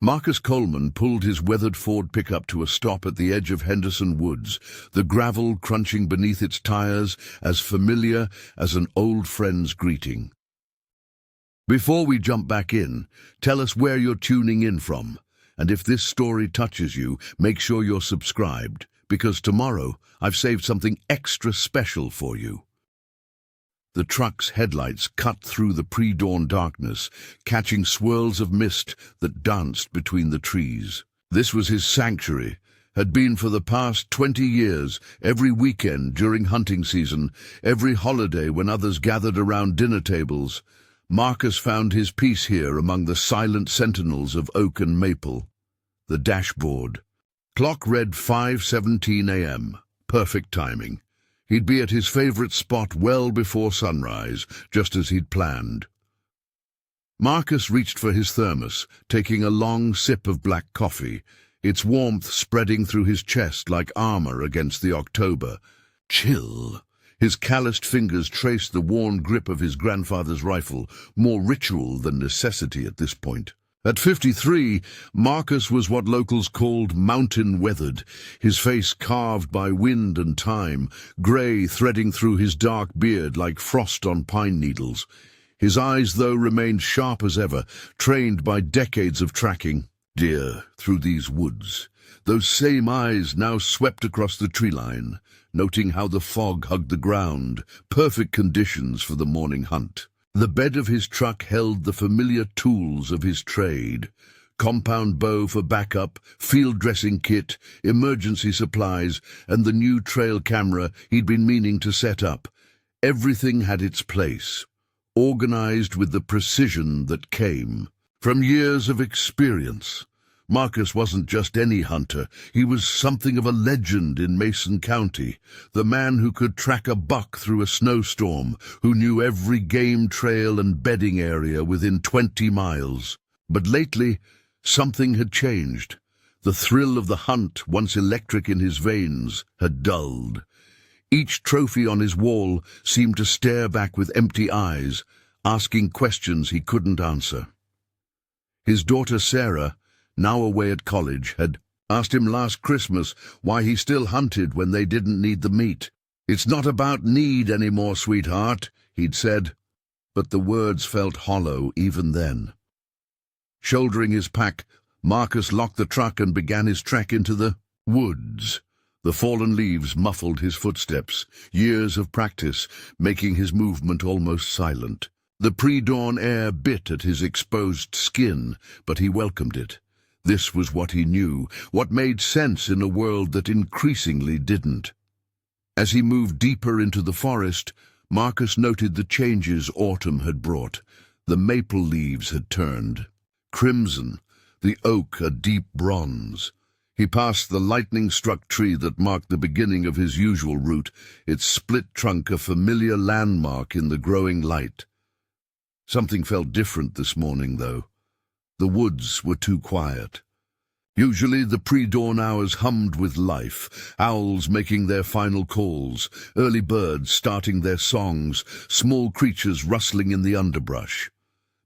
Marcus Coleman pulled his weathered Ford pickup to a stop at the edge of Henderson Woods, the gravel crunching beneath its tires as familiar as an old friend's greeting. Before we jump back in, tell us where you're tuning in from, and if this story touches you, make sure you're subscribed, because tomorrow I've saved something extra special for you. The truck's headlights cut through the pre-dawn darkness, catching swirls of mist that danced between the trees. This was his sanctuary, had been for the past 20 years, every weekend during hunting season, every holiday when others gathered around dinner tables. Marcus found his peace here among the silent sentinels of oak and maple. The dashboard. Clock read 5:17 a.m. Perfect timing. He'd be at his favorite spot well before sunrise, just as he'd planned. Marcus reached for his thermos, taking a long sip of black coffee, its warmth spreading through his chest like armor against the October. Chill. His calloused fingers traced the worn grip of his grandfather's rifle, more ritual than necessity at this point. At 53, Marcus was what locals called mountain-weathered, his face carved by wind and time, grey threading through his dark beard like frost on pine needles. His eyes, though, remained sharp as ever, trained by decades of tracking deer through these woods. Those same eyes now swept across the tree line, noting how the fog hugged the ground, perfect conditions for the morning hunt. The bed of his truck held the familiar tools of his trade: compound bow for backup, field dressing kit, emergency supplies, and the new trail camera he'd been meaning to set up. Everything had its place, organized with the precision that came from years of experience. Marcus wasn't just any hunter, he was something of a legend in Mason County, the man who could track a buck through a snowstorm, who knew every game trail and bedding area within 20 miles. But lately, something had changed. The thrill of the hunt, once electric in his veins, had dulled. Each trophy on his wall seemed to stare back with empty eyes, asking questions he couldn't answer. His daughter Sarah, now away at college, had asked him last Christmas why he still hunted when they didn't need the meat. "It's not about need anymore, sweetheart," he'd said, but the words felt hollow even then. Shouldering his pack, Marcus locked the truck and began his trek into the woods. The fallen leaves muffled his footsteps, years of practice making his movement almost silent. The pre-dawn air bit at his exposed skin, but he welcomed it. This was what he knew, what made sense in a world that increasingly didn't. As he moved deeper into the forest, Marcus noted the changes autumn had brought. The maple leaves had turned crimson, the oak a deep bronze. He passed the lightning-struck tree that marked the beginning of his usual route, its split trunk a familiar landmark in the growing light. Something felt different this morning, though. The woods were too quiet. Usually the pre-dawn hours hummed with life, owls making their final calls, early birds starting their songs, small creatures rustling in the underbrush.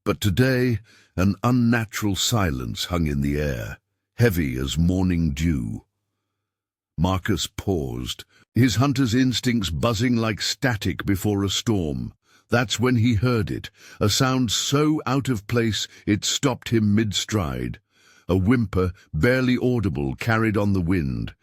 But today, an unnatural silence hung in the air, heavy as morning dew. Marcus paused, his hunter's instincts buzzing like static before a storm. That's when he heard it, a sound so out of place it stopped him mid-stride. A whimper, barely audible, carried on the wind.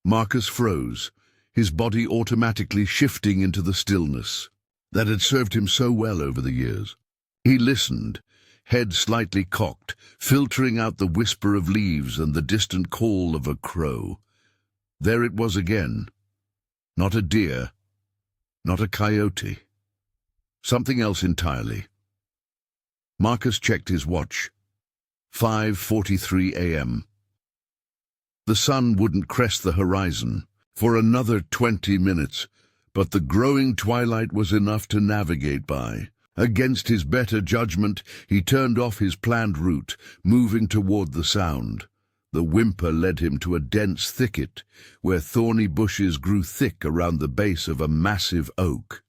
Marcus froze, his body automatically shifting into the stillness that had served him so well over the years. He listened, head slightly cocked, filtering out the whisper of leaves and the distant call of a crow. There it was again. Not a deer, not a coyote. Something else entirely. Marcus checked his watch. 5:43 a.m. The sun wouldn't crest the horizon for another 20 minutes, but the growing twilight was enough to navigate by. Against his better judgment, he turned off his planned route, moving toward the sound. The whimper led him to a dense thicket, where thorny bushes grew thick around the base of a massive oak.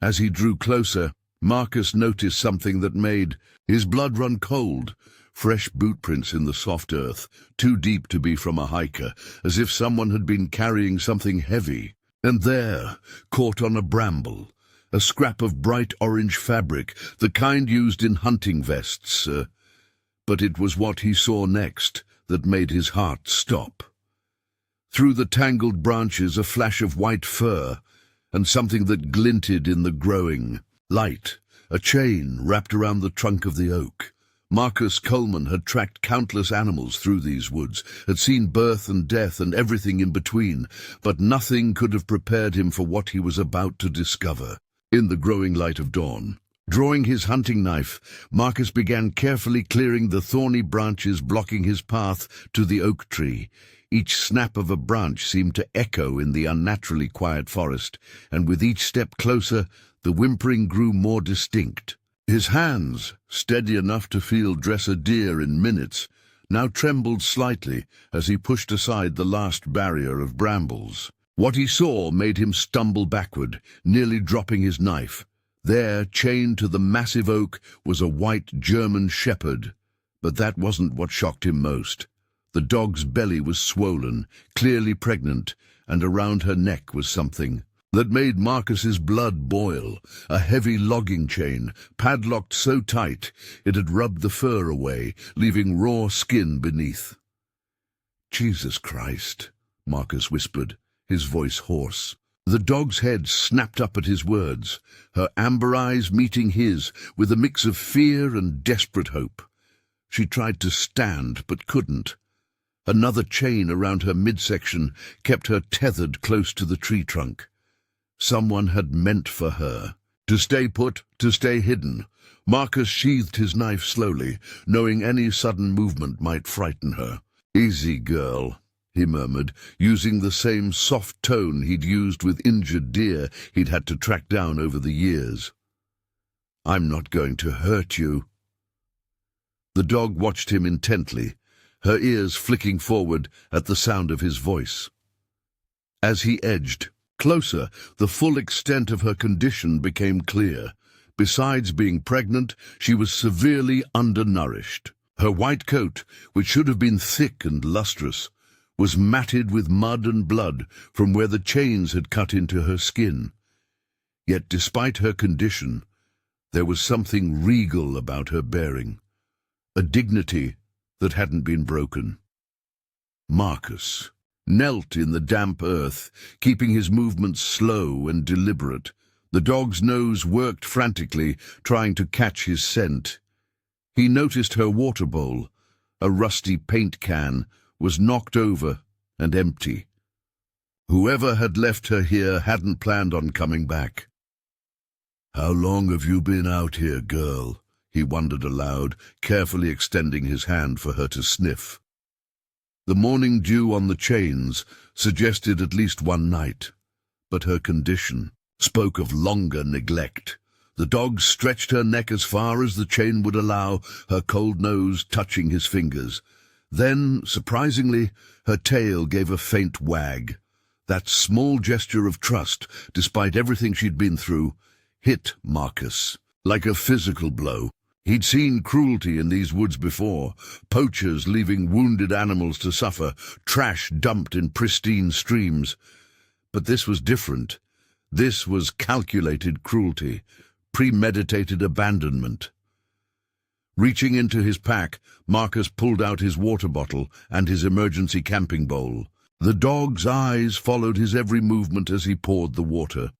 As he drew closer, Marcus noticed something that made his blood run cold. fresh boot prints in the soft earth, too deep to be from a hiker, as if someone had been carrying something heavy. And there, caught on a bramble, a scrap of bright orange fabric, the kind used in hunting vests. But it was what he saw next that made his heart stop. Through the tangled branches, a flash of white fur, and something that glinted in the growing light, a chain wrapped around the trunk of the oak. Marcus Coleman had tracked countless animals through these woods, had seen birth and death and everything in between, but nothing could have prepared him for what he was about to discover. In the growing light of dawn, drawing his hunting knife, Marcus began carefully clearing the thorny branches blocking his path to the oak tree. Each snap of a branch seemed to echo in the unnaturally quiet forest, and with each step closer, the whimpering grew more distinct. His hands, steady enough to dress a deer in minutes, now trembled slightly as he pushed aside the last barrier of brambles. What he saw made him stumble backward, nearly dropping his knife. There, chained to the massive oak, was a white German shepherd. But that wasn't what shocked him most. The dog's belly was swollen, clearly pregnant, and around her neck was something that made Marcus's blood boil, a heavy logging chain, padlocked so tight it had rubbed the fur away, leaving raw skin beneath. "Jesus Christ," Marcus whispered, his voice hoarse. The dog's head snapped up at his words, her amber eyes meeting his with a mix of fear and desperate hope. She tried to stand, but couldn't. Another chain around her midsection kept her tethered close to the tree trunk. Someone had meant for her to stay put, to stay hidden. Marcus sheathed his knife slowly, knowing any sudden movement might frighten her. "Easy, girl," he murmured, using the same soft tone he'd used with injured deer he'd had to track down over the years. "I'm not going to hurt you." The dog watched him intently, her ears flicking forward at the sound of his voice. As he edged closer, the full extent of her condition became clear. Besides being pregnant, she was severely undernourished. Her white coat, which should have been thick and lustrous, was matted with mud and blood from where the chains had cut into her skin. Yet despite her condition, there was something regal about her bearing, a dignity that hadn't been broken. Marcus knelt in the damp earth, keeping his movements slow and deliberate. The dog's nose worked frantically, trying to catch his scent. He noticed her water bowl, a rusty paint can, was knocked over and empty. Whoever had left her here hadn't planned on coming back. "How long have you been out here, girl?" he wondered aloud, carefully extending his hand for her to sniff. The morning dew on the chains suggested at least one night, but her condition spoke of longer neglect. The dog stretched her neck as far as the chain would allow, her cold nose touching his fingers. Then, surprisingly, her tail gave a faint wag. That small gesture of trust, despite everything she'd been through, hit Marcus like a physical blow. He'd seen cruelty in these woods before, poachers leaving wounded animals to suffer, trash dumped in pristine streams. But this was different. This was calculated cruelty, premeditated abandonment. Reaching into his pack, Marcus pulled out his water bottle and his emergency camping bowl. The dog's eyes followed his every movement as he poured the water.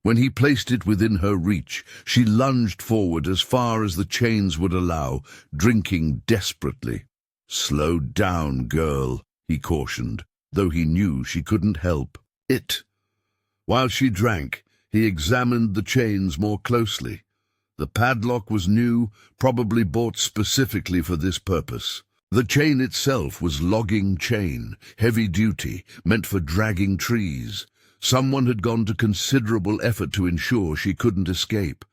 When he placed it within her reach, she lunged forward as far as the chains would allow, drinking desperately. "Slow down, girl," he cautioned, though he knew she couldn't help it. While she drank, he examined the chains more closely. The padlock was new, probably bought specifically for this purpose. The chain itself was logging chain, heavy-duty, meant for dragging trees. Someone had gone to considerable effort to ensure she couldn't escape.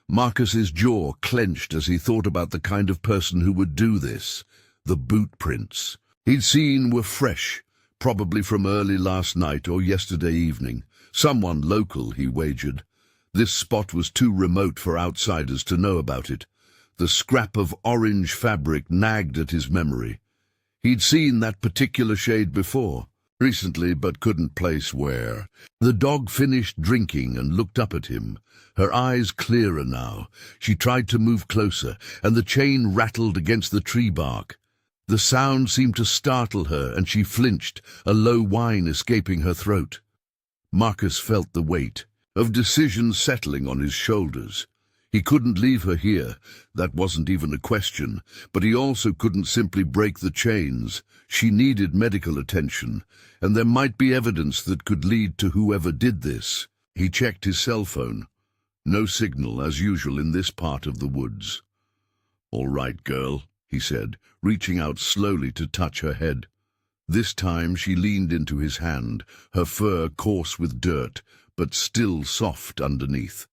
Marcus's jaw clenched as he thought about the kind of person who would do this. The boot prints he'd seen were fresh, probably from early last night or yesterday evening. Someone local, he wagered. This spot was too remote for outsiders to know about it. The scrap of orange fabric nagged at his memory. He'd seen that particular shade before, recently, but couldn't place where. The dog finished drinking and looked up at him, her eyes clearer now. She tried to move closer, and the chain rattled against the tree bark. The sound seemed to startle her, and she flinched, a low whine escaping her throat. Marcus felt the weight of decision settling on his shoulders. He couldn't leave her here, that wasn't even a question, but he also couldn't simply break the chains. She needed medical attention, and there might be evidence that could lead to whoever did this. He checked his cell phone. No signal, as usual in this part of the woods. "All right, girl," he said, reaching out slowly to touch her head. This time she leaned into his hand, her fur coarse with dirt, but still soft underneath.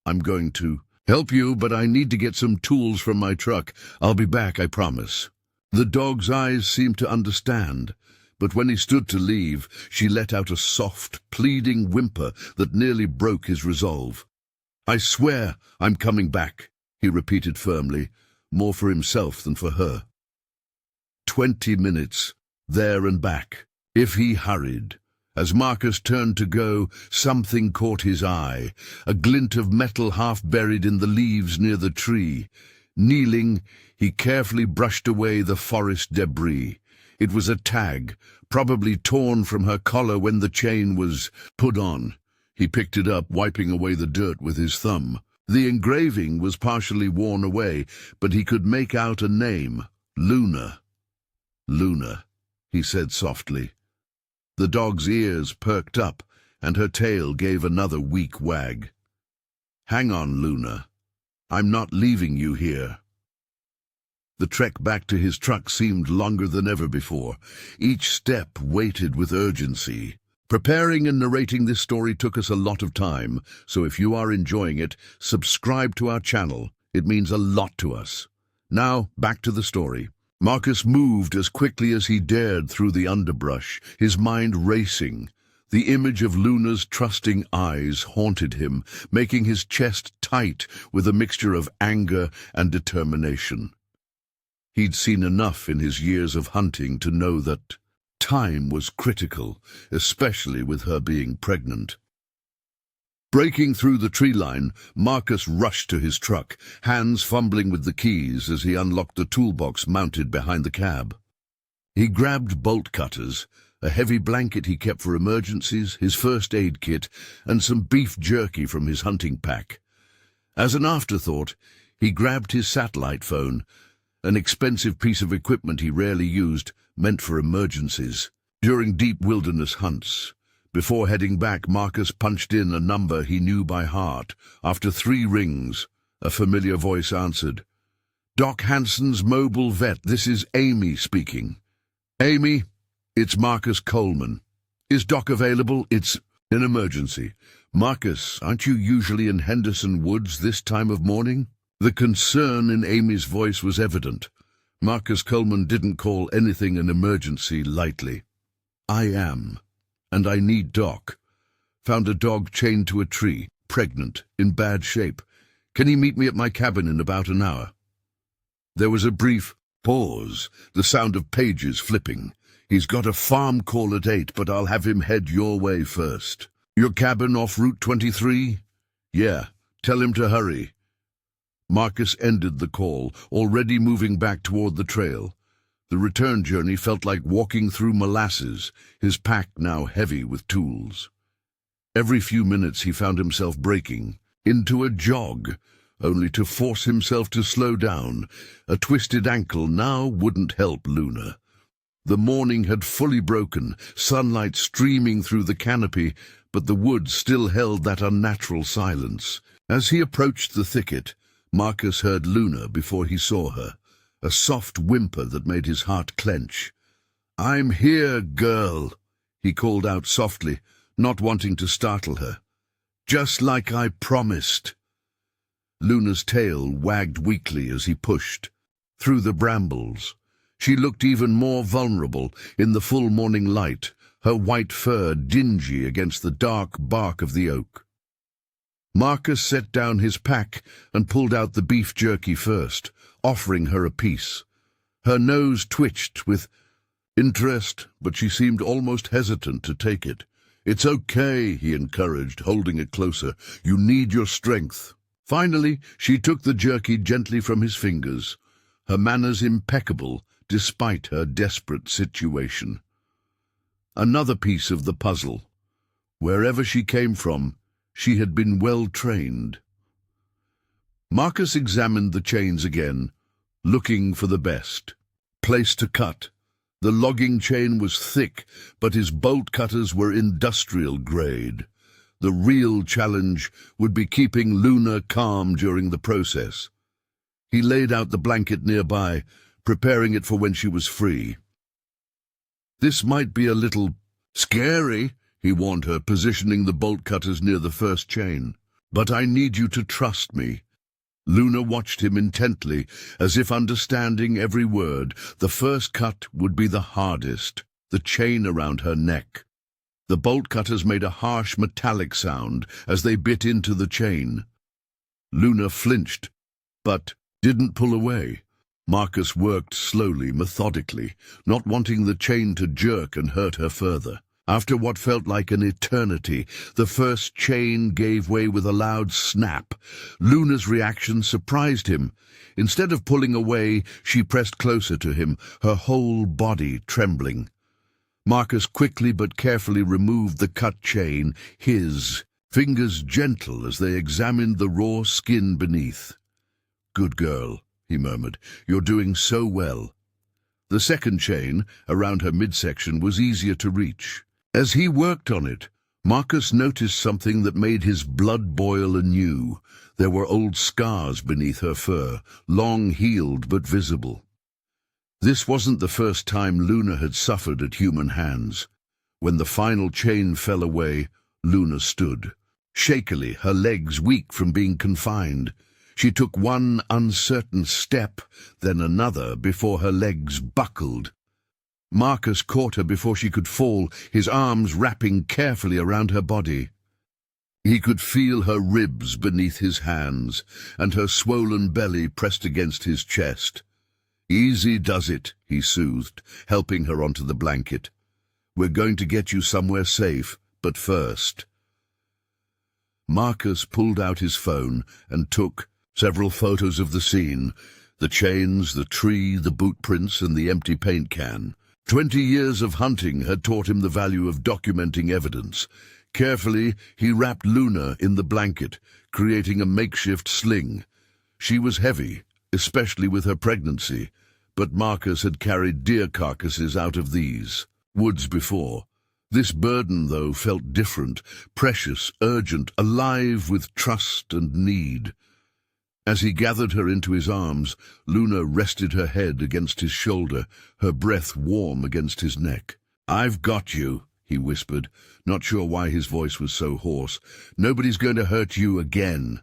"I'm going to help you, but I need to get some tools from my truck. I'll be back, I promise." The dog's eyes seemed to understand, but when he stood to leave, she let out a soft, pleading whimper that nearly broke his resolve. "I swear I'm coming back," he repeated firmly, more for himself than for her. 20 minutes, there and back, if he hurried. As Marcus turned to go, something caught his eye, a glint of metal half buried in the leaves near the tree. Kneeling, he carefully brushed away the forest debris. It was a tag, probably torn from her collar when the chain was put on. He picked it up, wiping away the dirt with his thumb. The engraving was partially worn away, but he could make out a name, Luna. "Luna," he said softly. The dog's ears perked up, and her tail gave another weak wag. "Hang on, Luna. I'm not leaving you here." The trek back to his truck seemed longer than ever before. Each step weighted with urgency. Preparing and narrating this story took us a lot of time, so if you are enjoying it, subscribe to our channel. It means a lot to us. Now, back to the story. Marcus moved as quickly as he dared through the underbrush, his mind racing. The image of Luna's trusting eyes haunted him, making his chest tight with a mixture of anger and determination. He'd seen enough in his years of hunting to know that time was critical, especially with her being pregnant. Breaking through the tree line, Marcus rushed to his truck, hands fumbling with the keys as he unlocked the toolbox mounted behind the cab. He grabbed bolt cutters, a heavy blanket he kept for emergencies, his first aid kit, and some beef jerky from his hunting pack. As an afterthought, he grabbed his satellite phone, an expensive piece of equipment he rarely used, meant for emergencies, during deep wilderness hunts. Before heading back, Marcus punched in a number he knew by heart. After 3 rings, a familiar voice answered. "Doc Hanson's mobile vet, this is Amy speaking." "Amy, it's Marcus Coleman. Is Doc available? It's an emergency." "Marcus, aren't you usually in Henderson Woods this time of morning?" The concern in Amy's voice was evident. Marcus Coleman didn't call anything an emergency lightly. "I am. And I need Doc. Found a dog chained to a tree, pregnant, in bad shape. Can he meet me at my cabin in about an hour?" There was a brief pause, the sound of pages flipping. "He's got a farm call at 8, but I'll have him head your way first." "Your cabin off Route 23? "Yeah, tell him to hurry." Marcus ended the call, already moving back toward the trail. The return journey felt like walking through molasses, his pack now heavy with tools. Every few minutes he found himself breaking into a jog, only to force himself to slow down. A twisted ankle now wouldn't help Luna. The morning had fully broken, sunlight streaming through the canopy, but the woods still held that unnatural silence. As he approached the thicket, Marcus heard Luna before he saw her. A soft whimper that made his heart clench. "I'm here, girl," he called out softly, not wanting to startle her. "Just like I promised." Luna's tail wagged weakly as he pushed through the brambles. She looked even more vulnerable in the full morning light, her white fur dingy against the dark bark of the oak. Marcus set down his pack and pulled out the beef jerky first, offering her a piece. Her nose twitched with interest, but she seemed almost hesitant to take it. "It's okay," he encouraged, holding it closer. "You need your strength." Finally, she took the jerky gently from his fingers, her manners impeccable despite her desperate situation. Another piece of the puzzle. Wherever she came from, she had been well trained. Marcus examined the chains again, looking for the best. Place to cut. The logging chain was thick, but his bolt cutters were industrial grade. The real challenge would be keeping Luna calm during the process. He laid out the blanket nearby, preparing it for when she was free. "This might be a little scary," he warned her, positioning the bolt cutters near the first chain. "But I need you to trust me." Luna watched him intently, as if understanding every word. The first cut would be the hardest, the chain around her neck. The bolt cutters made a harsh metallic sound as they bit into the chain. Luna flinched, but didn't pull away. Marcus worked slowly, methodically, not wanting the chain to jerk and hurt her further. After what felt like an eternity, the first chain gave way with a loud snap. Luna's reaction surprised him. Instead of pulling away, she pressed closer to him, her whole body trembling. Marcus quickly but carefully removed the cut chain, his fingers gentle as they examined the raw skin beneath. "Good girl," he murmured. "You're doing so well." The second chain, around her midsection, was easier to reach. As he worked on it, Marcus noticed something that made his blood boil anew. There were old scars beneath her fur, long healed but visible. This wasn't the first time Luna had suffered at human hands. When the final chain fell away, Luna stood. Shakily, her legs weak from being confined. She took one uncertain step, then another, before her legs buckled. Marcus caught her before she could fall, his arms wrapping carefully around her body. He could feel her ribs beneath his hands, and her swollen belly pressed against his chest. "Easy does it," he soothed, helping her onto the blanket. "We're going to get you somewhere safe, but first." Marcus pulled out his phone and took several photos of the scene, the chains, the tree, the boot prints, and the empty paint can. 20 years of hunting had taught him the value of documenting evidence. Carefully, he wrapped Luna in the blanket, creating a makeshift sling. She was heavy, especially with her pregnancy, but Marcus had carried deer carcasses out of these woods before. This burden, though, felt different, precious, urgent, alive with trust and need. As he gathered her into his arms, Luna rested her head against his shoulder, her breath warm against his neck. "I've got you," he whispered, not sure why his voice was so hoarse. "Nobody's going to hurt you again."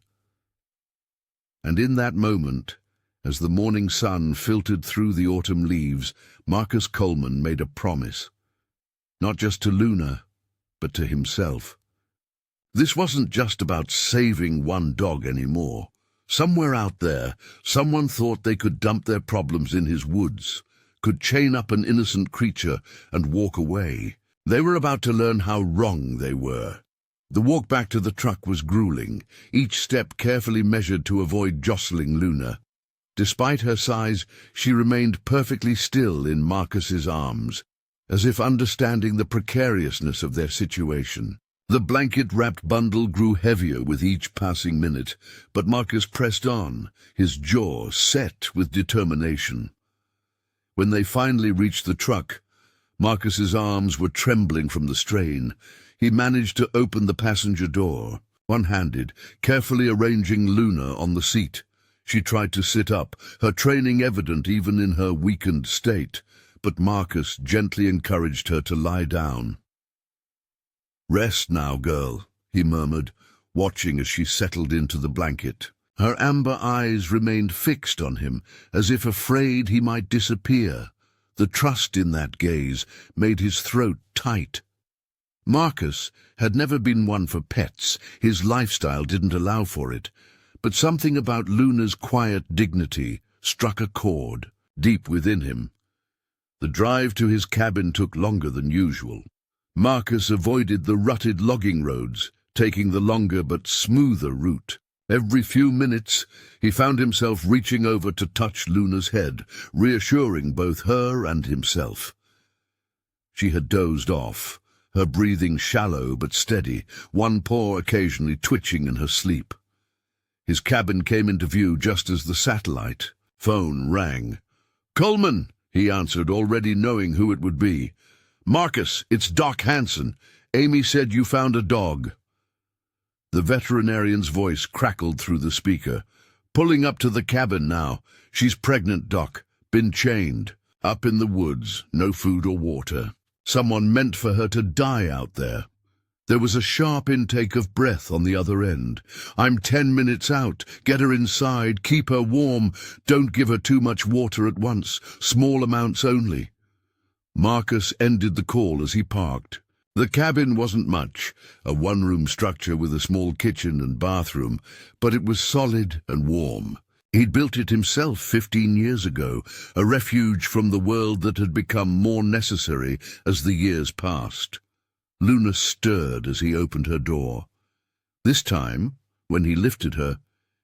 And in that moment, as the morning sun filtered through the autumn leaves, Marcus Coleman made a promise. Not just to Luna, but to himself. This wasn't just about saving one dog anymore. Somewhere out there, someone thought they could dump their problems in his woods, could chain up an innocent creature and walk away. They were about to learn how wrong they were. The walk back to the truck was grueling, each step carefully measured to avoid jostling Luna. Despite her size, she remained perfectly still in Marcus's arms, as if understanding the precariousness of their situation. The blanket-wrapped bundle grew heavier with each passing minute, but Marcus pressed on, his jaw set with determination. When they finally reached the truck, Marcus's arms were trembling from the strain. He managed to open the passenger door, one-handed, carefully arranging Luna on the seat. She tried to sit up, her training evident even in her weakened state, but Marcus gently encouraged her to lie down. "Rest now, girl," he murmured, watching as she settled into the blanket. Her amber eyes remained fixed on him, as if afraid he might disappear. The trust in that gaze made his throat tight. Marcus had never been one for pets. His lifestyle didn't allow for it. But something about Luna's quiet dignity struck a chord deep within him. The drive to his cabin took longer than usual. Marcus avoided the rutted logging roads, taking the longer but smoother route. Every few minutes, he found himself reaching over to touch Luna's head, reassuring both her and himself. She had dozed off, her breathing shallow but steady, one paw occasionally twitching in her sleep. His cabin came into view just as the satellite phone rang. "Coleman," he answered, already knowing who it would be. "Marcus, it's Doc Hanson. Amy said you found a dog." The veterinarian's voice crackled through the speaker. "Pulling up to the cabin now. She's pregnant, Doc. Been chained. Up in the woods. No food or water. Someone meant for her to die out there." There was a sharp intake of breath on the other end. "I'm 10 minutes out. Get her inside. Keep her warm. Don't give her too much water at once. Small amounts only." Marcus ended the call as he parked. The cabin wasn't much, a one-room structure with a small kitchen and bathroom, but it was solid and warm. He'd built it himself 15 years ago, a refuge from the world that had become more necessary as the years passed. Luna stirred as he opened her door. This time, when he lifted her,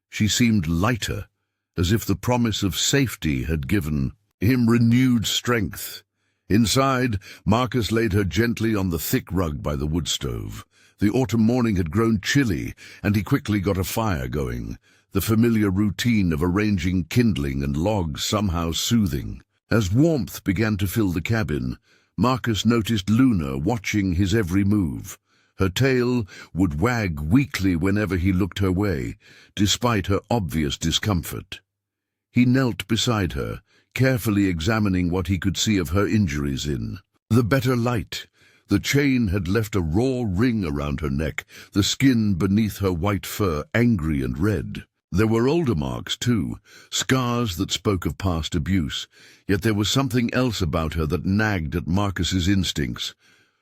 she seemed lighter, as if the promise of safety had given him renewed strength. Inside, Marcus laid her gently on the thick rug by the wood stove. The autumn morning had grown chilly, and he quickly got a fire going, the familiar routine of arranging kindling and logs somehow soothing. As warmth began to fill the cabin, Marcus noticed Luna watching his every move. Her tail would wag weakly whenever he looked her way, despite her obvious discomfort. He knelt beside her, carefully examining what he could see of her injuries in. The better light. The chain had left a raw ring around her neck, the skin beneath her white fur angry and red. There were older marks, too, scars that spoke of past abuse, yet there was something else about her that nagged at Marcus's instincts.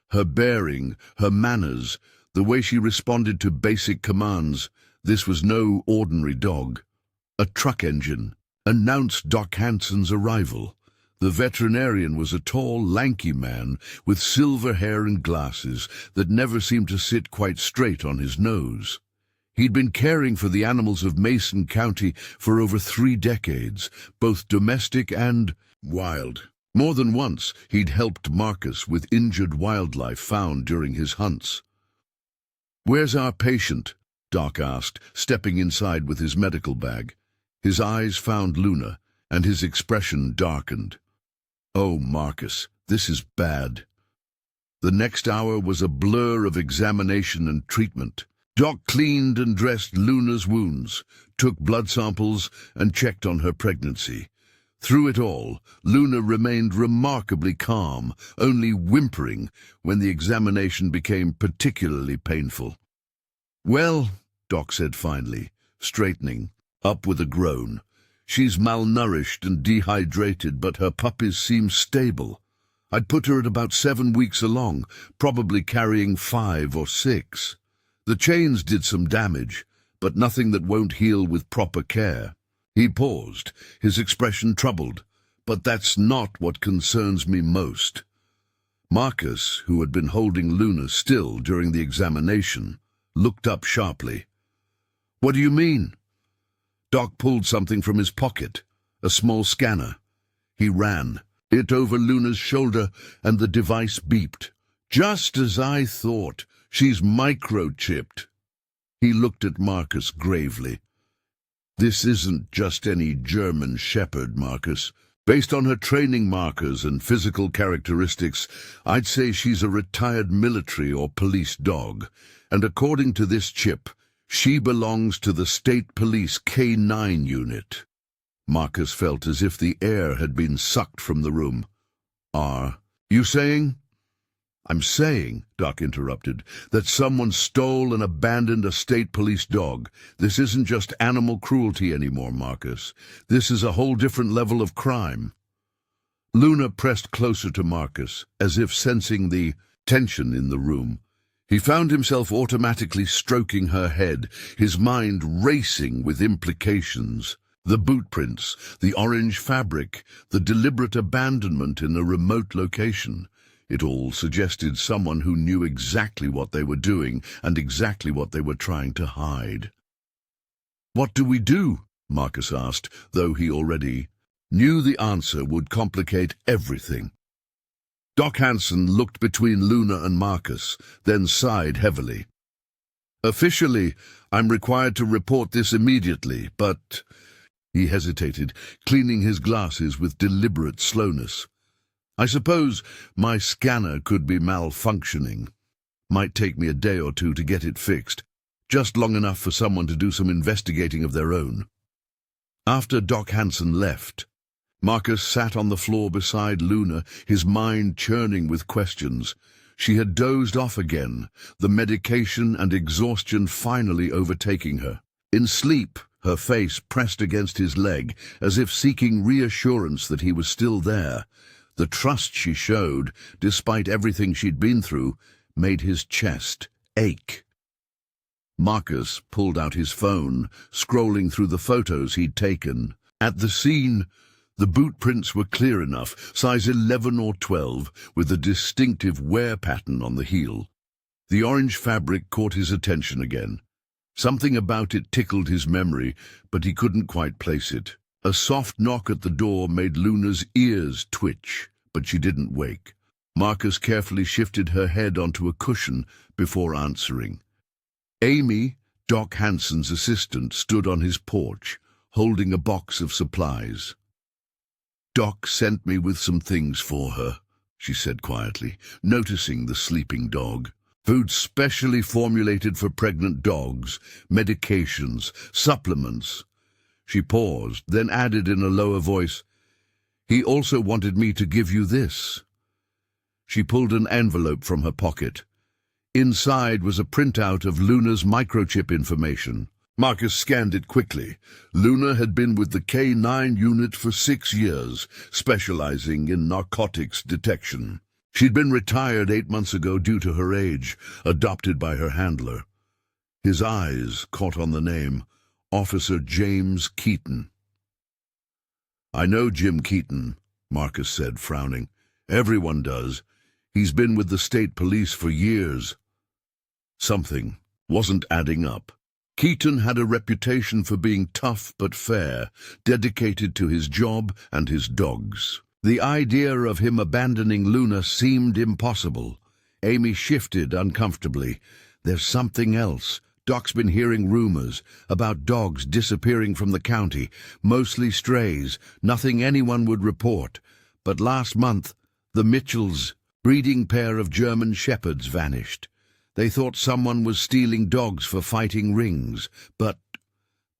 Her bearing, her manners, the way she responded to basic commands. This was no ordinary dog. A truck engine announced Doc Hanson's arrival. The veterinarian was a tall, lanky man with silver hair and glasses that never seemed to sit quite straight on his nose. He'd been caring for the animals of Mason County for over 3 decades, both domestic and wild. More than once, he'd helped Marcus with injured wildlife found during his hunts. "Where's our patient?" Doc asked, stepping inside with his medical bag. His eyes found Luna, and his expression darkened. "Oh, Marcus, this is bad." The next hour was a blur of examination and treatment. Doc cleaned and dressed Luna's wounds, took blood samples, and checked on her pregnancy. Through it all, Luna remained remarkably calm, only whimpering when the examination became particularly painful. "Well," Doc said finally, straightening up with a groan, "she's malnourished and dehydrated, but her puppies seem stable. I'd put her at about 7 weeks along, probably carrying 5 or 6. The chains did some damage, but nothing that won't heal with proper care." He paused, his expression troubled. "But that's not what concerns me most." Marcus, who had been holding Luna still during the examination, looked up sharply. "What do you mean?" Doc pulled something from his pocket, a small scanner. He ran it over Luna's shoulder, and the device beeped. "Just as I thought. She's microchipped." He looked at Marcus gravely. "This isn't just any German shepherd, Marcus. Based on her training markers and physical characteristics, I'd say she's a retired military or police dog. And according to this chip, she belongs to the State Police K9 unit." Marcus felt as if the air had been sucked from the room. "Are you saying?" "I'm saying," Doc interrupted, "that someone stole and abandoned a state police dog. This isn't just animal cruelty anymore, Marcus. This is a whole different level of crime." Luna pressed closer to Marcus, as if sensing the tension in the room. He found himself automatically stroking her head, his mind racing with implications. The boot prints, the orange fabric, the deliberate abandonment in a remote location. It all suggested someone who knew exactly what they were doing and exactly what they were trying to hide. "What do we do?" Marcus asked, though he already knew the answer would complicate everything. Doc Hansen looked between Luna and Marcus, then sighed heavily. "Officially, I'm required to report this immediately, but—" He hesitated, cleaning his glasses with deliberate slowness. "I suppose my scanner could be malfunctioning. Might take me a day or two to get it fixed, just long enough for someone to do some investigating of their own." After Doc Hansen left, Marcus sat on the floor beside Luna, his mind churning with questions. She had dozed off again, the medication and exhaustion finally overtaking her. In sleep, her face pressed against his leg, as if seeking reassurance that he was still there. The trust she showed, despite everything she'd been through, made his chest ache. Marcus pulled out his phone, scrolling through the photos he'd taken. At the scene, the boot prints were clear enough, size 11 or 12, with a distinctive wear pattern on the heel. The orange fabric caught his attention again. Something about it tickled his memory, but he couldn't quite place it. A soft knock at the door made Luna's ears twitch, but she didn't wake. Marcus carefully shifted her head onto a cushion before answering. Amy, Doc Hansen's assistant, stood on his porch, holding a box of supplies. "Doc sent me with some things for her," she said quietly, noticing the sleeping dog. "Food specially formulated for pregnant dogs, medications, supplements." She paused, then added in a lower voice, "He also wanted me to give you this." She pulled an envelope from her pocket. Inside was a printout of Luna's microchip information. Marcus scanned it quickly. Luna had been with the K9 unit for 6 years, specializing in narcotics detection. She'd been retired 8 months ago due to her age, adopted by her handler. His eyes caught on the name, Officer James Keaton. "I know Jim Keaton," Marcus said, frowning. "Everyone does. He's been with the state police for years." Something wasn't adding up. Keaton had a reputation for being tough but fair, dedicated to his job and his dogs. The idea of him abandoning Luna seemed impossible. Amy shifted uncomfortably. "There's something else. Doc's been hearing rumors about dogs disappearing from the county, mostly strays, nothing anyone would report. But last month, the Mitchells, breeding pair of German shepherds, vanished. They thought someone was stealing dogs for fighting rings, but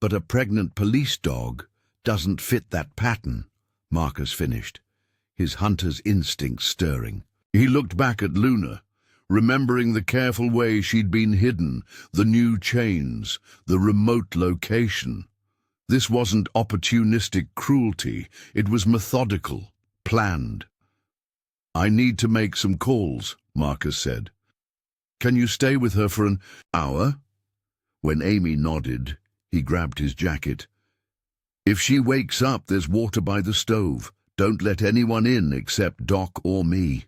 a pregnant police dog doesn't fit that pattern," Marcus finished, his hunter's instincts stirring. He looked back at Luna, remembering the careful way she'd been hidden, the new chains, the remote location. This wasn't opportunistic cruelty, it was methodical, planned. "I need to make some calls," Marcus said. "Can you stay with her for an hour?" When Amy nodded, he grabbed his jacket. "If she wakes up, there's water by the stove. Don't let anyone in except Doc or me."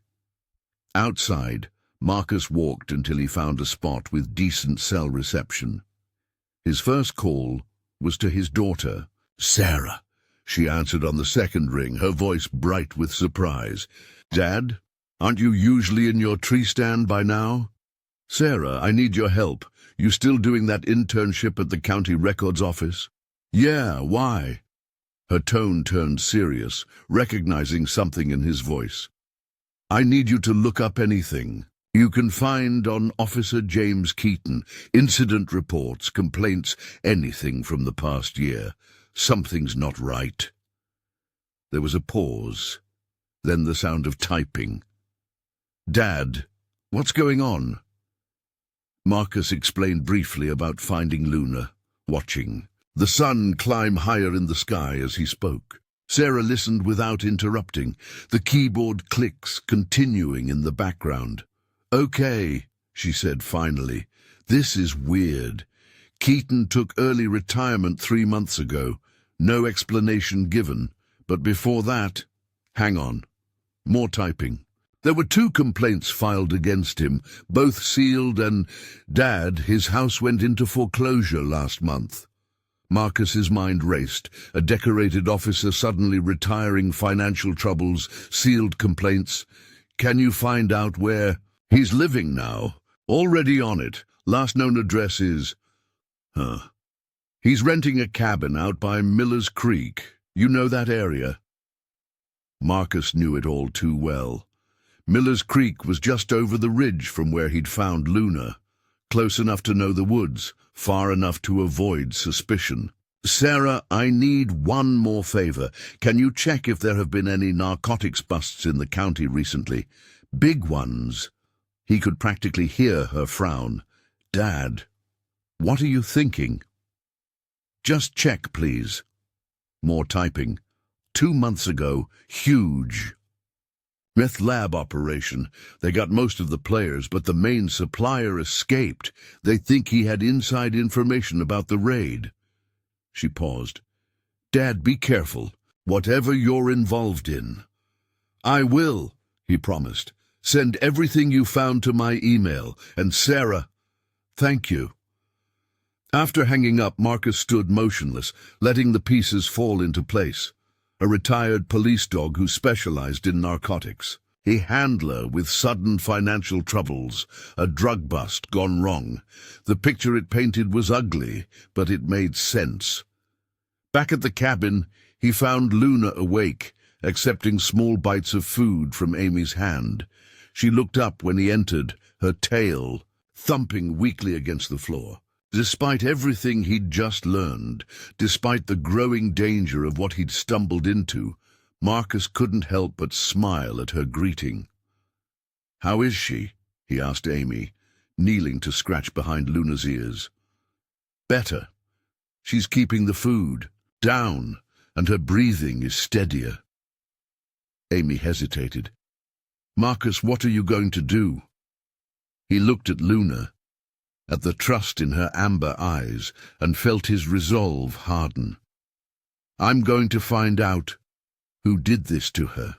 Outside, Marcus walked until he found a spot with decent cell reception. His first call was to his daughter, Sarah. She answered on the second ring, her voice bright with surprise. "Dad, aren't you usually in your tree stand by now?" "Sarah, I need your help. You still doing that internship at the county records office?" "Yeah, why?" Her tone turned serious, recognizing something in his voice. "I need you to look up anything you can find on Officer James Keaton, incident reports, complaints, anything from the past year. Something's not right." There was a pause, then the sound of typing. "Dad, what's going on?" Marcus explained briefly about finding Luna, watching the sun climb higher in the sky as he spoke. Sarah listened without interrupting, the keyboard clicks continuing in the background. "Okay," she said finally. "This is weird. Keaton took early retirement 3 months ago. No explanation given. But before that... Hang on. More typing. There were 2 complaints filed against him, both sealed, and, Dad, his house went into foreclosure last month." Marcus's mind raced. A decorated officer suddenly retiring, financial troubles, sealed complaints. "Can you find out where he's living now?" "Already on it. Last known address is..." "He's renting a cabin out by Miller's Creek. You know that area?" Marcus knew it all too well. Miller's Creek was just over the ridge from where he'd found Luna. Close enough to know the woods, far enough to avoid suspicion. "Sarah, I need one more favor. Can you check if there have been any narcotics busts in the county recently? Big ones." He could practically hear her frown. "Dad, what are you thinking?" "Just check, please." More typing. 2 months ago, huge. Meth lab operation. They got most of the players, but the main supplier escaped. They think he had inside information about the raid. She paused. "Dad, be careful, whatever you're involved in." "I will," he promised. "Send everything you found to my email. And Sarah, thank you." After hanging up, Marcus stood motionless, letting the pieces fall into place. A retired police dog who specialized in narcotics. A handler with sudden financial troubles. A drug bust gone wrong. The picture it painted was ugly, but it made sense. Back at the cabin, he found Luna awake, accepting small bites of food from Amy's hand. She looked up when he entered, her tail thumping weakly against the floor. Despite everything he'd just learned, despite the growing danger of what he'd stumbled into, Marcus couldn't help but smile at her greeting. "How is she?" he asked Amy, kneeling to scratch behind Luna's ears. "Better. She's keeping the food down, and her breathing is steadier." Amy hesitated. "Marcus, what are you going to do?" He looked at Luna, at the trust in her amber eyes, and felt his resolve harden. "I'm going to find out who did this to her.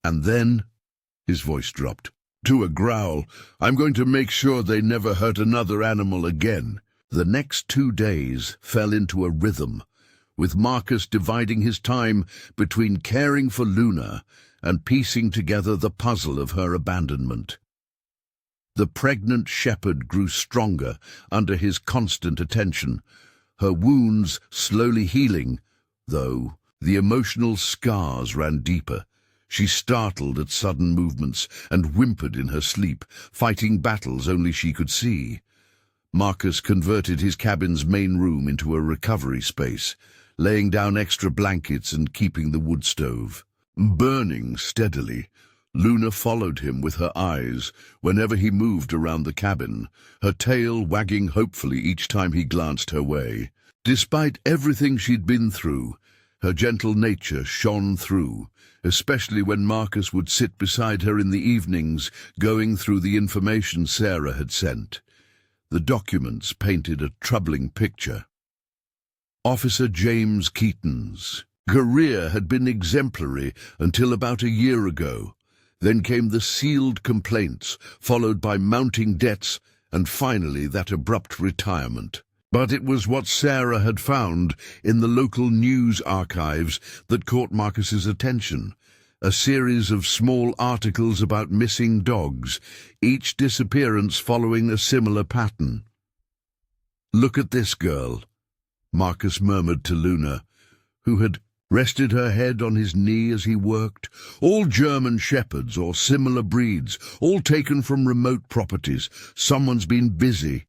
And then," his voice dropped to a growl, "I'm going to make sure they never hurt another animal again." The next 2 days fell into a rhythm, with Marcus dividing his time between caring for Luna and piecing together the puzzle of her abandonment. The pregnant shepherd grew stronger under his constant attention, her wounds slowly healing, though the emotional scars ran deeper. She startled at sudden movements and whimpered in her sleep, fighting battles only she could see. Marcus converted his cabin's main room into a recovery space, laying down extra blankets and keeping the wood stove burning steadily. Luna followed him with her eyes whenever he moved around the cabin, her tail wagging hopefully each time he glanced her way. Despite everything she'd been through, her gentle nature shone through, especially when Marcus would sit beside her in the evenings, going through the information Sarah had sent. The documents painted a troubling picture. Officer James Keaton's career had been exemplary until about a year ago. Then came the sealed complaints, followed by mounting debts, and finally that abrupt retirement. But it was what Sarah had found in the local news archives that caught Marcus's attention. A series of small articles about missing dogs, each disappearance following a similar pattern. "Look at this girl," Marcus murmured to Luna, who had rested her head on his knee as he worked. "All German shepherds or similar breeds, all taken from remote properties. Someone's been busy."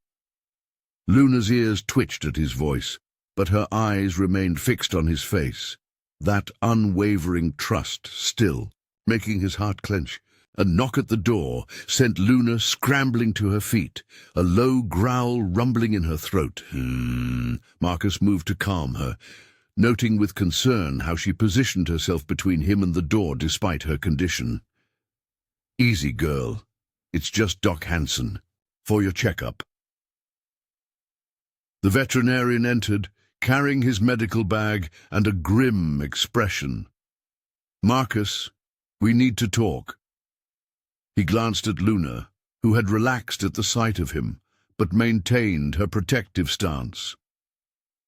Luna's ears twitched at his voice, but her eyes remained fixed on his face, that unwavering trust still, making his heart clench. A knock at the door sent Luna scrambling to her feet, a low growl rumbling in her throat. Marcus moved to calm her, noting with concern how she positioned herself between him and the door despite her condition. "Easy, girl. It's just Doc Hanson," for your checkup." The veterinarian entered, carrying his medical bag and a grim expression. "Marcus, we need to talk." He glanced at Luna, who had relaxed at the sight of him, but maintained her protective stance.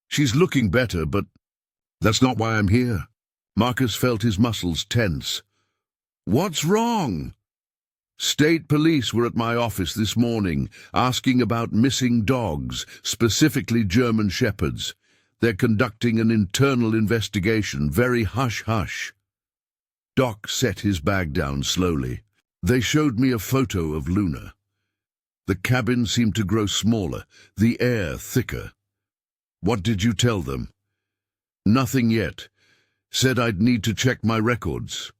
"She's looking better, but that's not why I'm here." Marcus felt his muscles tense. "What's wrong?" "State police were at my office this morning, asking about missing dogs, specifically German Shepherds. They're conducting an internal investigation, very hush-hush." Doc set his bag down slowly. "They showed me a photo of Luna. The cabin seemed to grow smaller, the air thicker." "What did you tell them?" "Nothing yet. Said I'd need to check my records."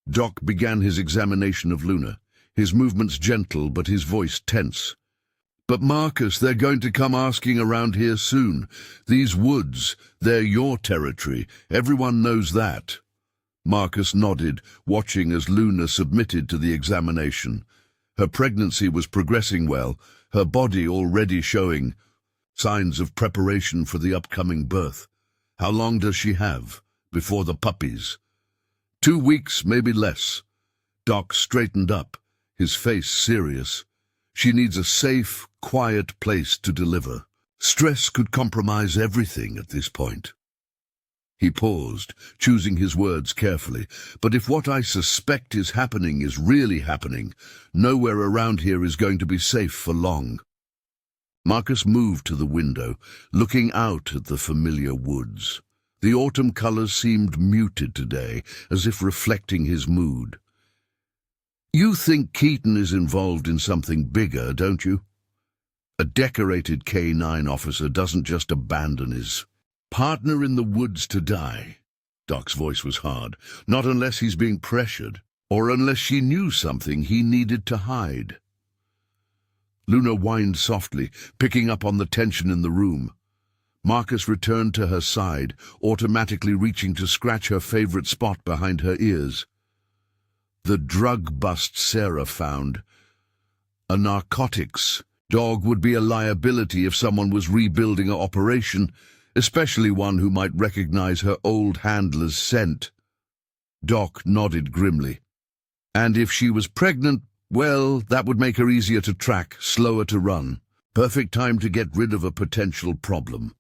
Doc began his examination of Luna, his movements gentle but his voice tense. "But Marcus, they're going to come asking around here soon. These woods, they're your territory. Everyone knows that." Marcus nodded, watching as Luna submitted to the examination. Her pregnancy was progressing well, her body already showing signs of preparation for the upcoming birth. "How long does she have before the puppies?" 2 weeks, maybe less." Doc straightened up, his face serious. "She needs a safe, quiet place to deliver. Stress could compromise everything at this point." He paused, choosing his words carefully. "But if what I suspect is happening is really happening, nowhere around here is going to be safe for long." Marcus moved to the window, looking out at the familiar woods. The autumn colors seemed muted today, as if reflecting his mood. "You think Keaton is involved in something bigger, don't you? A decorated K-9 officer doesn't just abandon his partner in the woods to die." Doc's voice was hard. "Not unless he's being pressured, or unless she knew something he needed to hide." Luna whined softly, picking up on the tension in the room. Marcus returned to her side, automatically reaching to scratch her favorite spot behind her ears. "The drug bust Sarah found. A narcotics dog would be a liability if someone was rebuilding an operation, especially one who might recognize her old handler's scent." Doc nodded grimly. "And if she was pregnant, well, that would make her easier to track, slower to run. Perfect time to get rid of a potential problem."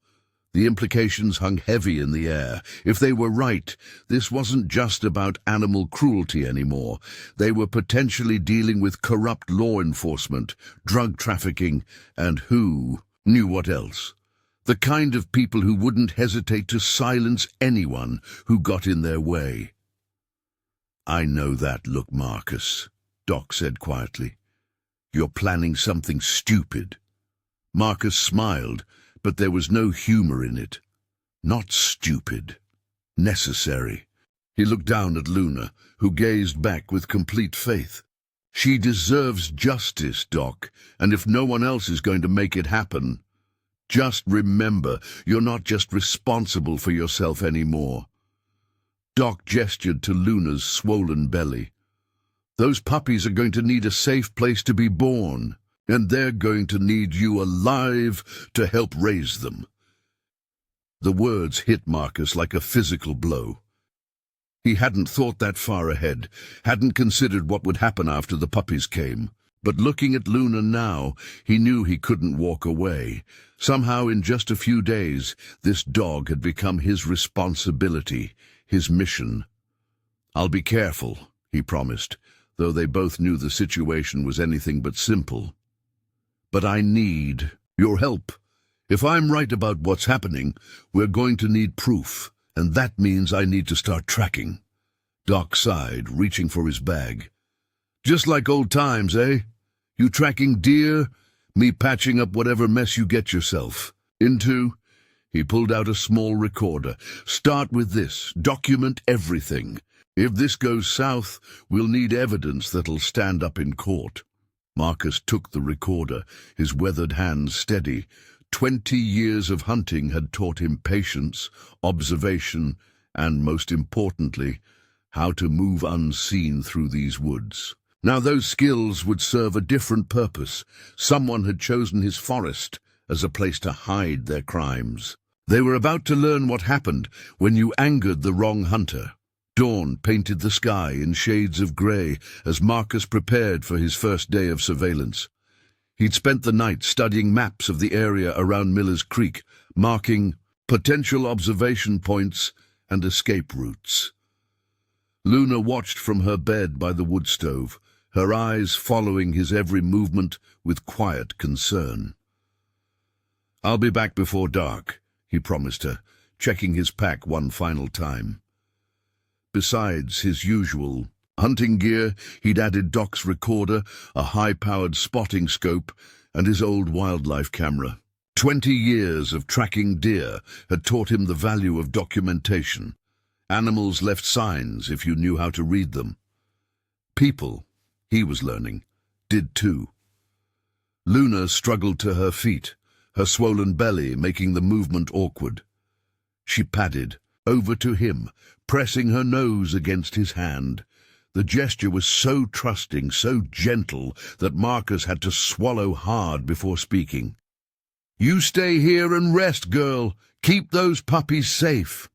The implications hung heavy in the air. If they were right, this wasn't just about animal cruelty anymore. They were potentially dealing with corrupt law enforcement, drug trafficking, and who knew what else. The kind of people who wouldn't hesitate to silence anyone who got in their way. "I know that look, Marcus," Doc said quietly. "You're planning something stupid." Marcus smiled, but there was no humor in it. "Not stupid. Necessary." He looked down at Luna, who gazed back with complete faith. "She deserves justice, Doc, and if no one else is going to make it happen, just remember, you're not just responsible for yourself anymore." Doc gestured to Luna's swollen belly. "Those puppies are going to need a safe place to be born, and they're going to need you alive to help raise them." The words hit Marcus like a physical blow. He hadn't thought that far ahead, hadn't considered what would happen after the puppies came. But looking at Luna now, he knew he couldn't walk away. Somehow, in just a few days, this dog had become his responsibility, his mission. "I'll be careful," he promised, though they both knew the situation was anything but simple. "But I need your help. If I'm right about what's happening, we're going to need proof, and that means I need to start tracking." Doc sighed, reaching for his bag. "Just like old times, eh? You tracking deer, me patching up whatever mess you get yourself into." He pulled out a small recorder. "Start with this. Document everything. If this goes south, we'll need evidence that'll stand up in court." Marcus took the recorder, his weathered hands steady. 20 years of hunting had taught him patience, observation, and, most importantly, how to move unseen through these woods. Now those skills would serve a different purpose. Someone had chosen his forest as a place to hide their crimes. They were about to learn what happened when you angered the wrong hunter. Dawn painted the sky in shades of grey as Marcus prepared for his first day of surveillance. He'd spent the night studying maps of the area around Miller's Creek, marking potential observation points and escape routes. Luna watched from her bed by the wood stove, her eyes following his every movement with quiet concern. "I'll be back before dark," he promised her, checking his pack one final time. Besides his usual hunting gear, he'd added Doc's recorder, a high-powered spotting scope, and his old wildlife camera. 20 years of tracking deer had taught him the value of documentation. Animals left signs if you knew how to read them. People, he was learning, did too. Luna struggled to her feet, her swollen belly making the movement awkward. She padded over to him, pressing her nose against his hand. The gesture was so trusting, so gentle, that Marcus had to swallow hard before speaking. "You stay here and rest, girl. Keep those puppies safe."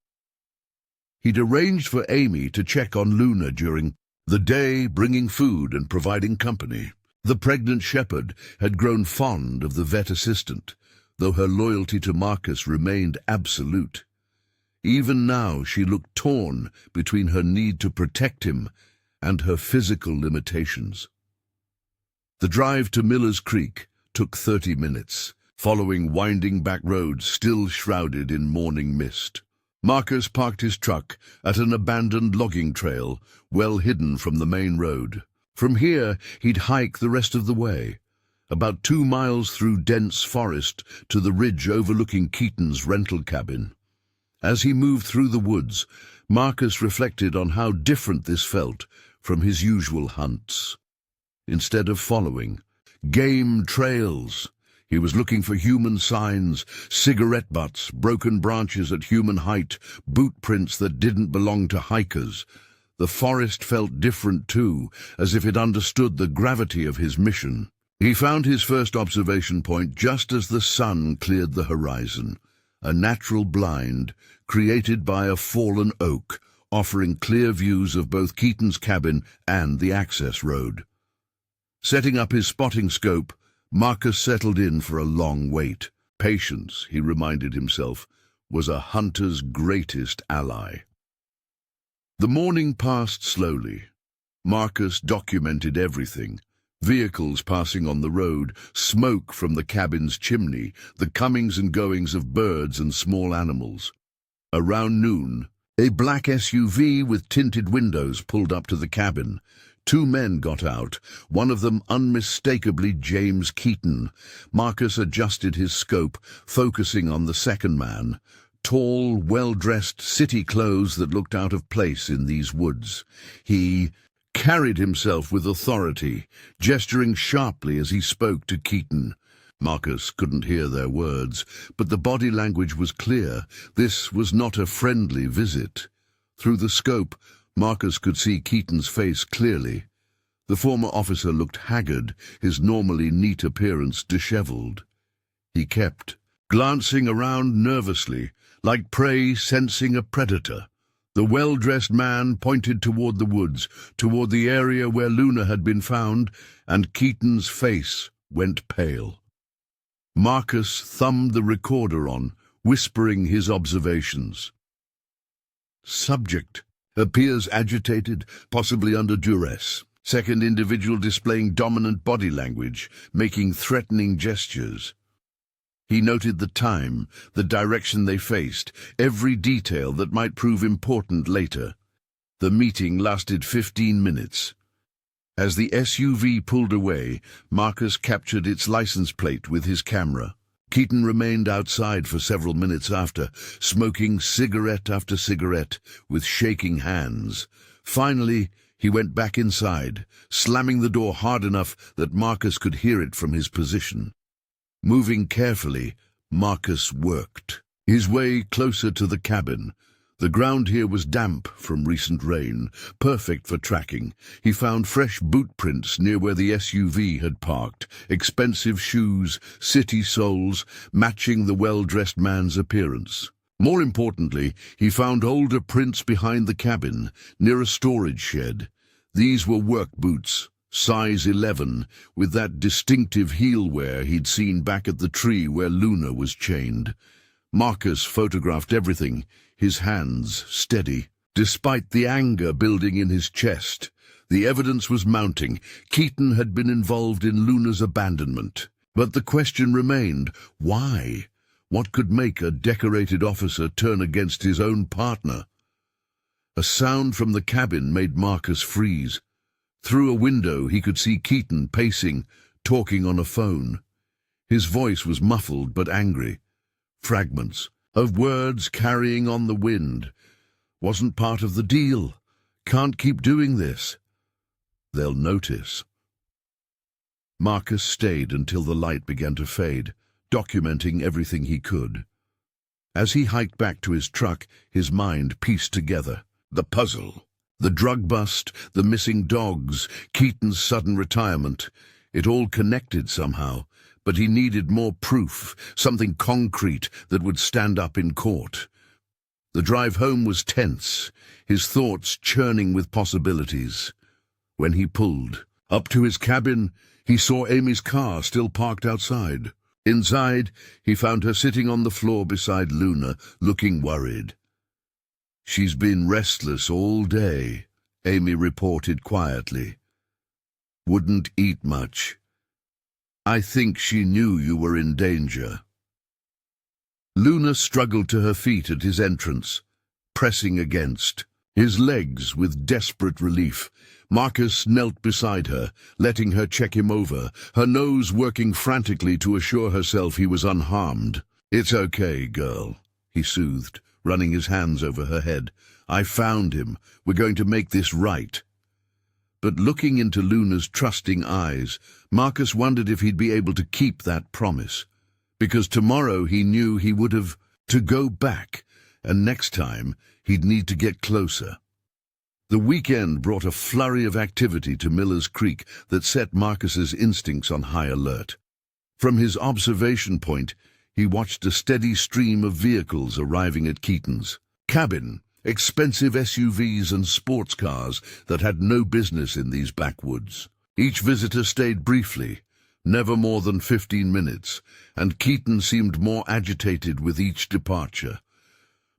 He'd arranged for Amy to check on Luna during the day, bringing food and providing company. The pregnant shepherd had grown fond of the vet assistant, though her loyalty to Marcus remained absolute. Even now she looked torn between her need to protect him and her physical limitations. The drive to Miller's Creek took 30 minutes, following winding back roads still shrouded in morning mist. Marcus parked his truck at an abandoned logging trail, well hidden from the main road. From here, he'd hike the rest of the way, about 2 miles through dense forest to the ridge overlooking Keaton's rental cabin. As he moved through the woods, Marcus reflected on how different this felt from his usual hunts. Instead of following game trails, he was looking for human signs, cigarette butts, broken branches at human height, boot prints that didn't belong to hikers. The forest felt different too, as if it understood the gravity of his mission. He found his first observation point just as the sun cleared the horizon, a natural blind created by a fallen oak, offering clear views of both Keaton's cabin and the access road. Setting up his spotting scope, Marcus settled in for a long wait. Patience, he reminded himself, was a hunter's greatest ally. The morning passed slowly. Marcus documented everything. Vehicles passing on the road, smoke from the cabin's chimney, the comings and goings of birds and small animals. Around noon, a black SUV with tinted windows pulled up to the cabin. 2 men got out, one of them unmistakably James Keaton. Marcus adjusted his scope, focusing on the second man. Tall, well-dressed city clothes that looked out of place in these woods. He carried himself with authority, gesturing sharply as he spoke to Keaton. Marcus couldn't hear their words, but the body language was clear. This was not a friendly visit. Through the scope, Marcus could see Keaton's face clearly. The former officer looked haggard, his normally neat appearance disheveled. He kept glancing around nervously, like prey sensing a predator. The well-dressed man pointed toward the woods, toward the area where Luna had been found, and Keaton's face went pale. Marcus thumbed the recorder on, whispering his observations. Subject appears agitated, possibly under duress. Second individual displaying dominant body language, making threatening gestures. He noted the time, the direction they faced, every detail that might prove important later. The meeting lasted 15 minutes. As the SUV pulled away, Marcus captured its license plate with his camera. Keaton remained outside for several minutes after, smoking cigarette after cigarette with shaking hands. Finally, he went back inside, slamming the door hard enough that Marcus could hear it from his position. Moving carefully, Marcus worked his way closer to the cabin. The ground here was damp from recent rain, perfect for tracking. He found fresh boot prints near where the SUV had parked, expensive shoes, city soles, matching the well-dressed man's appearance. More importantly, he found older prints behind the cabin, near a storage shed. These were work boots, size 11, with that distinctive heel wear he'd seen back at the tree where Luna was chained. Marcus photographed everything, his hands steady. Despite the anger building in his chest, the evidence was mounting. Keaton had been involved in Luna's abandonment. But the question remained, why? What could make a decorated officer turn against his own partner? A sound from the cabin made Marcus freeze. Through a window he could see Keaton pacing, talking on a phone. His voice was muffled but angry. Fragments of words carrying on the wind. Wasn't part of the deal. Can't keep doing this. They'll notice. Marcus stayed until the light began to fade, documenting everything he could. As he hiked back to his truck, his mind pieced together the puzzle. The drug bust, the missing dogs, Keaton's sudden retirement. It all connected somehow, but he needed more proof, something concrete that would stand up in court. The drive home was tense, his thoughts churning with possibilities. When he pulled up to his cabin, he saw Amy's car still parked outside. Inside, he found her sitting on the floor beside Luna, looking worried. "She's been restless all day," Amy reported quietly. "Wouldn't eat much. I think she knew you were in danger." Luna struggled to her feet at his entrance, pressing against his legs with desperate relief. Marcus knelt beside her, letting her check him over, her nose working frantically to assure herself he was unharmed. "It's okay, girl," he soothed, running his hands over her head. "I found him. We're going to make this right." But looking into Luna's trusting eyes, Marcus wondered if he'd be able to keep that promise. Because tomorrow he knew he would have to go back, and next time he'd need to get closer. The weekend brought a flurry of activity to Miller's Creek that set Marcus's instincts on high alert. From his observation point, he watched a steady stream of vehicles arriving at Keaton's cabin, expensive SUVs and sports cars that had no business in these backwoods. Each visitor stayed briefly, never more than 15 minutes, and Keaton seemed more agitated with each departure.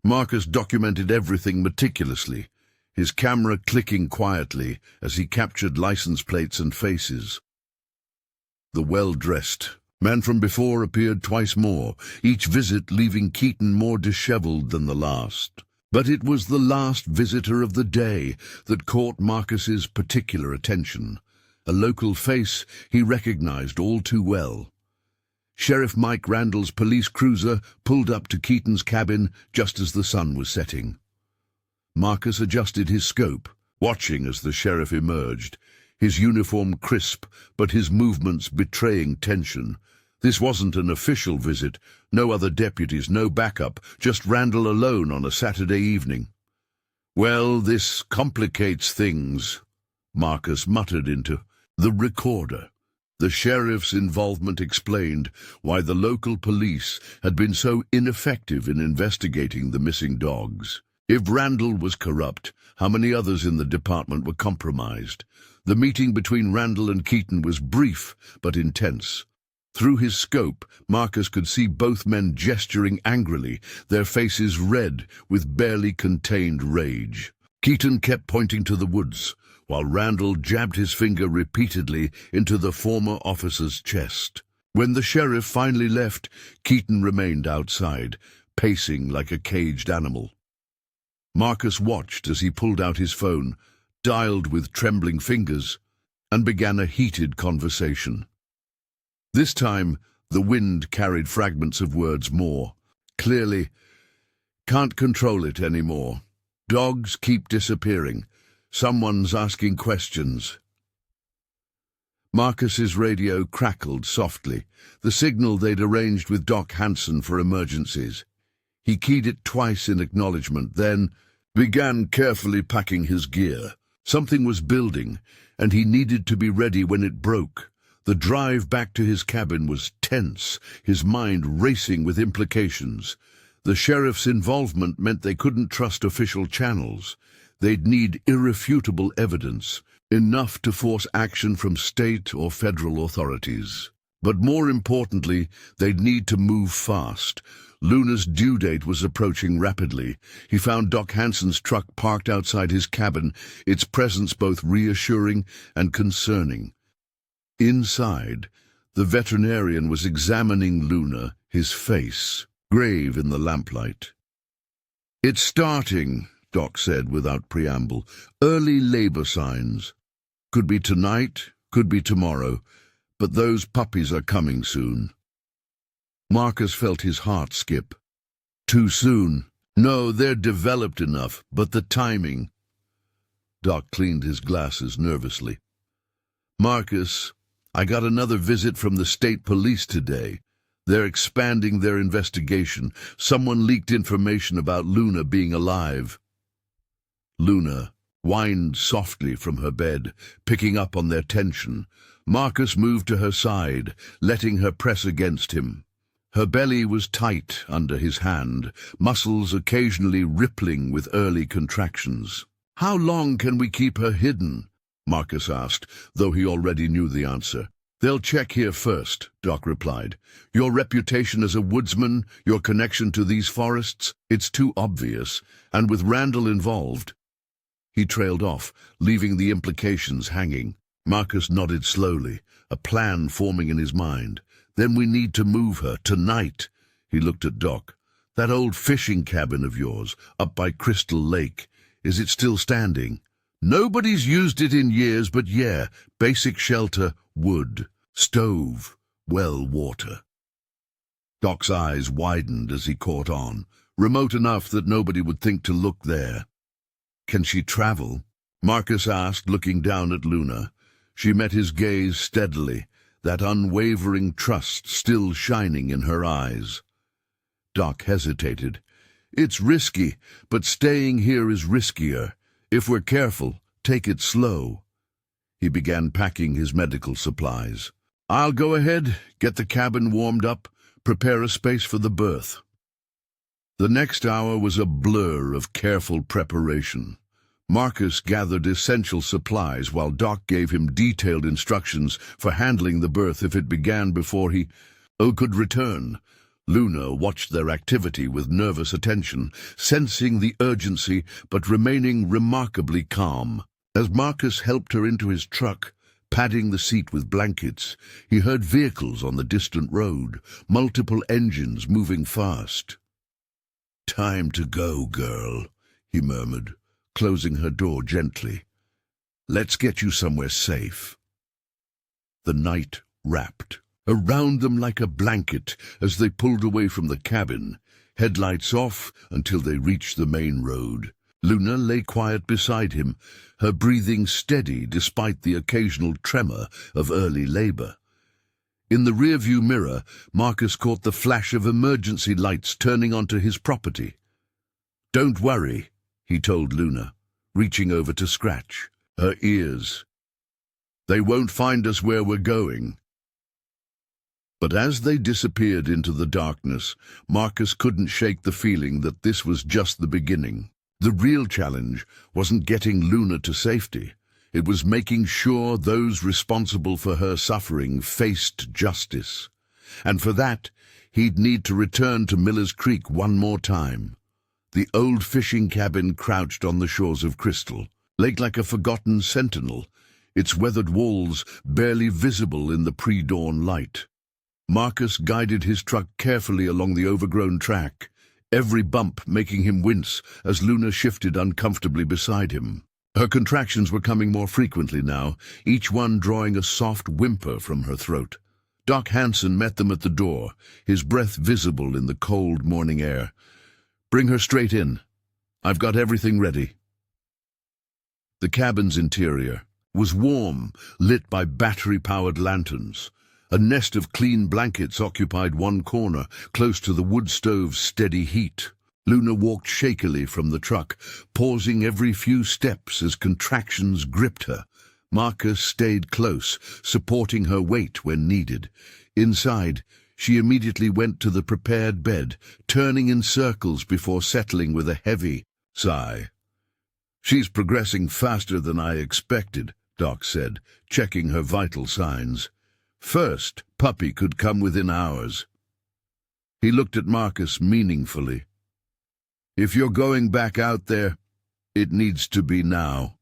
Marcus documented everything meticulously, his camera clicking quietly as he captured license plates and faces. The well-dressed man from before appeared twice more, each visit leaving Keaton more disheveled than the last. But it was the last visitor of the day that caught Marcus's particular attention, a local face he recognized all too well. Sheriff Mike Randall's police cruiser pulled up to Keaton's cabin just as the sun was setting. Marcus adjusted his scope, watching as the sheriff emerged, his uniform crisp but his movements betraying tension. This wasn't an official visit, no other deputies, no backup, just Randall alone on a Saturday evening. "Well, this complicates things," Marcus muttered into the recorder. The sheriff's involvement explained why the local police had been so ineffective in investigating the missing dogs. If Randall was corrupt, how many others in the department were compromised? The meeting between Randall and Keaton was brief but intense. Through his scope, Marcus could see both men gesturing angrily, their faces red with barely contained rage. Keaton kept pointing to the woods, while Randall jabbed his finger repeatedly into the former officer's chest. When the sheriff finally left, Keaton remained outside, pacing like a caged animal. Marcus watched as he pulled out his phone, dialed with trembling fingers, and began a heated conversation. This time, the wind carried fragments of words more. Clearly, "Can't control it anymore. Dogs keep disappearing. Someone's asking questions." Marcus's radio crackled softly, the signal they'd arranged with Doc Hanson for emergencies. He keyed it twice in acknowledgement, then began carefully packing his gear. Something was building, and he needed to be ready when it broke. The drive back to his cabin was tense, his mind racing with implications. The sheriff's involvement meant they couldn't trust official channels. They'd need irrefutable evidence, enough to force action from state or federal authorities. But more importantly, they'd need to move fast. Luna's due date was approaching rapidly. He found Doc Hanson's truck parked outside his cabin, its presence both reassuring and concerning. Inside, the veterinarian was examining Luna, his face grave in the lamplight. "It's starting," Doc said without preamble. "Early labor signs. Could be tonight, could be tomorrow, but those puppies are coming soon." Marcus felt his heart skip. Too soon. No, they're developed enough, but the timing. Doc cleaned his glasses nervously. "Marcus, I got another visit from the state police today. They're expanding their investigation. Someone leaked information about Luna being alive." Luna whined softly from her bed, picking up on their tension. Marcus moved to her side, letting her press against him. Her belly was tight under his hand, muscles occasionally rippling with early contractions. "How long can we keep her hidden?" Marcus asked, though he already knew the answer. "They'll check here first," Doc replied. "Your reputation as a woodsman, your connection to these forests, it's too obvious, and with Randall involved." He trailed off, leaving the implications hanging. Marcus nodded slowly, a plan forming in his mind. "Then we need to move her, tonight." He looked at Doc. "That old fishing cabin of yours, up by Crystal Lake, is it still standing?" "Nobody's used it in years, but yeah, basic shelter, wood, stove, well water." Doc's eyes widened as he caught on. Remote enough that nobody would think to look there. "Can she travel?" Marcus asked, looking down at Luna. She met his gaze steadily, that unwavering trust still shining in her eyes. Doc hesitated. "It's risky, but staying here is riskier. If we're careful, take it slow." He began packing his medical supplies. "I'll go ahead, get the cabin warmed up, prepare a space for the birth." The next hour was a blur of careful preparation. Marcus gathered essential supplies while Doc gave him detailed instructions for handling the birth if it began before he could return. Luna watched their activity with nervous attention, sensing the urgency but remaining remarkably calm. As Marcus helped her into his truck, padding the seat with blankets, he heard vehicles on the distant road, multiple engines moving fast. "Time to go, girl," he murmured, closing her door gently. "Let's get you somewhere safe." The night wrapped around them like a blanket as they pulled away from the cabin, headlights off until they reached the main road. Luna lay quiet beside him, her breathing steady despite the occasional tremor of early labor. In the rearview mirror, Marcus caught the flash of emergency lights turning onto his property. "Don't worry," he told Luna, reaching over to scratch her ears. "They won't find us where we're going." But as they disappeared into the darkness, Marcus couldn't shake the feeling that this was just the beginning. The real challenge wasn't getting Luna to safety. It was making sure those responsible for her suffering faced justice. And for that, he'd need to return to Miller's Creek one more time. The old fishing cabin crouched on the shores of Crystal, lake like a forgotten sentinel, its weathered walls barely visible in the pre-dawn light. Marcus guided his truck carefully along the overgrown track, every bump making him wince as Luna shifted uncomfortably beside him. Her contractions were coming more frequently now, each one drawing a soft whimper from her throat. Doc Hanson met them at the door, his breath visible in the cold morning air. "Bring her straight in. I've got everything ready." The cabin's interior was warm, lit by battery-powered lanterns. A nest of clean blankets occupied one corner, close to the wood stove's steady heat. Luna walked shakily from the truck, pausing every few steps as contractions gripped her. Marcus stayed close, supporting her weight when needed. Inside, she immediately went to the prepared bed, turning in circles before settling with a heavy sigh. "She's progressing faster than I expected," Doc said, checking her vital signs. "First puppy could come within hours." He looked at Marcus meaningfully. "If you're going back out there, it needs to be now."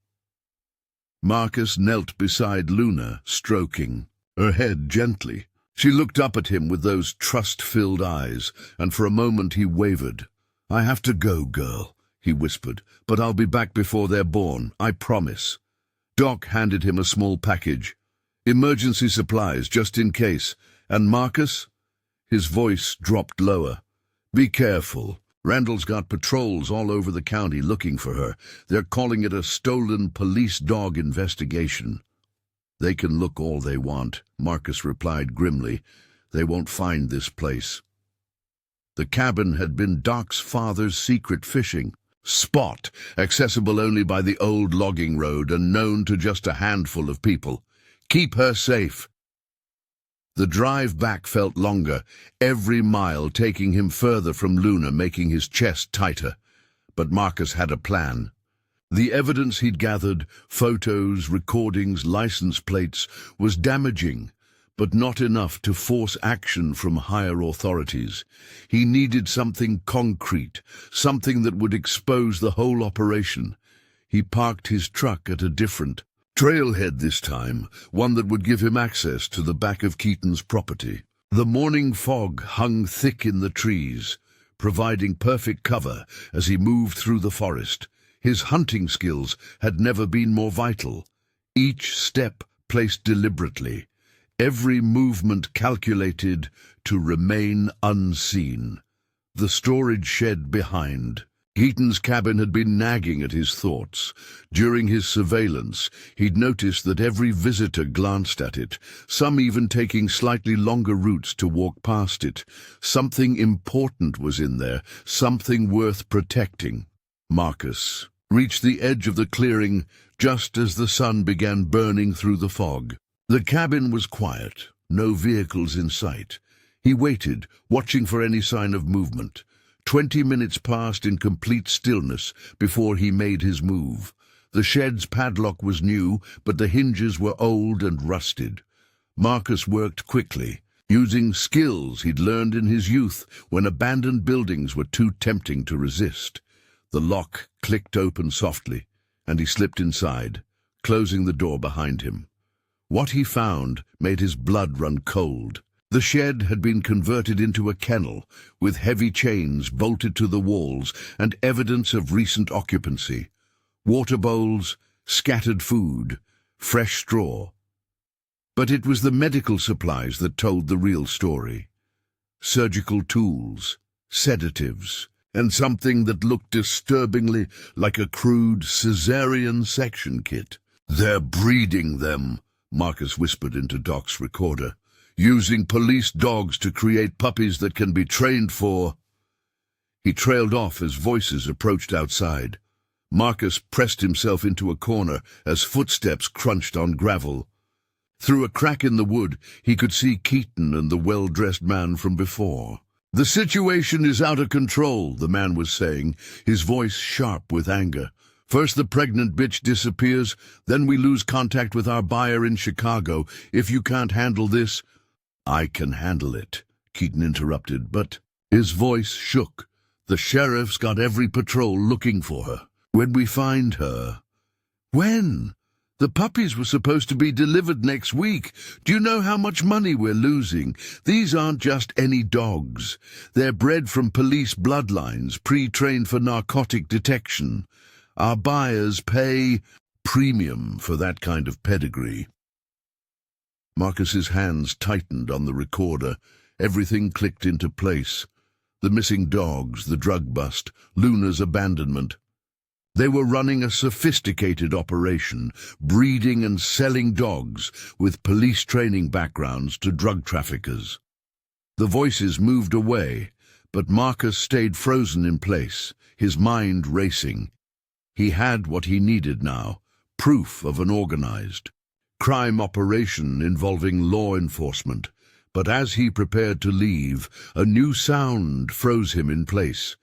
Marcus knelt beside Luna, stroking her head gently. She looked up at him with those trust-filled eyes, and for a moment he wavered. "I have to go, girl," he whispered, "but I'll be back before they're born, I promise." Doc handed him a small package. "Emergency supplies, just in case. And Marcus?" His voice dropped lower. "Be careful. Randall's got patrols all over the county looking for her. They're calling it a stolen police dog investigation." "They can look all they want," Marcus replied grimly. "They won't find this place." The cabin had been Doc's father's secret fishing spot, accessible only by the old logging road and known to just a handful of people. "Keep her safe." The drive back felt longer, every mile taking him further from Luna, making his chest tighter. But Marcus had a plan. The evidence he'd gathered, photos, recordings, license plates, was damaging, but not enough to force action from higher authorities. He needed something concrete, something that would expose the whole operation. He parked his truck at a different trailhead this time, one that would give him access to the back of Keaton's property. The morning fog hung thick in the trees, providing perfect cover as he moved through the forest. His hunting skills had never been more vital. Each step placed deliberately, every movement calculated to remain unseen. The storage shed behind. Keaton's cabin had been nagging at his thoughts. During his surveillance, he'd noticed that every visitor glanced at it, some even taking slightly longer routes to walk past it. Something important was in there, something worth protecting. Marcus reached the edge of the clearing just as the sun began burning through the fog. The cabin was quiet, no vehicles in sight. He waited, watching for any sign of movement. 20 minutes passed in complete stillness before he made his move. The shed's padlock was new, but the hinges were old and rusted. Marcus worked quickly, using skills he'd learned in his youth when abandoned buildings were too tempting to resist. The lock clicked open softly, and he slipped inside, closing the door behind him. What he found made his blood run cold. The shed had been converted into a kennel, with heavy chains bolted to the walls and evidence of recent occupancy. Water bowls, scattered food, fresh straw. But it was the medical supplies that told the real story. Surgical tools, sedatives, and something that looked disturbingly like a crude cesarean section kit. "They're breeding them," Marcus whispered into Doc's recorder. "Using police dogs to create puppies that can be trained for—" He trailed off as voices approached outside. Marcus pressed himself into a corner as footsteps crunched on gravel. Through a crack in the wood, he could see Keaton and the well-dressed man from before. "The situation is out of control," the man was saying, his voice sharp with anger. "First the pregnant bitch disappears, then we lose contact with our buyer in Chicago. If you can't handle this—" "I can handle it," Keaton interrupted, but his voice shook. "The sheriff's got every patrol looking for her. When we find her—" "When? The puppies were supposed to be delivered next week. Do you know how much money we're losing? These aren't just any dogs. They're bred from police bloodlines, pre-trained for narcotic detection. Our buyers pay premium for that kind of pedigree." Marcus's hands tightened on the recorder. Everything clicked into place. The missing dogs, the drug bust, Luna's abandonment. They were running a sophisticated operation, breeding and selling dogs with police training backgrounds to drug traffickers. The voices moved away, But Marcus stayed frozen in place, his mind racing. He had what he needed now, proof of an organized crime operation involving law enforcement. But as he prepared to leave, a new sound froze him in place,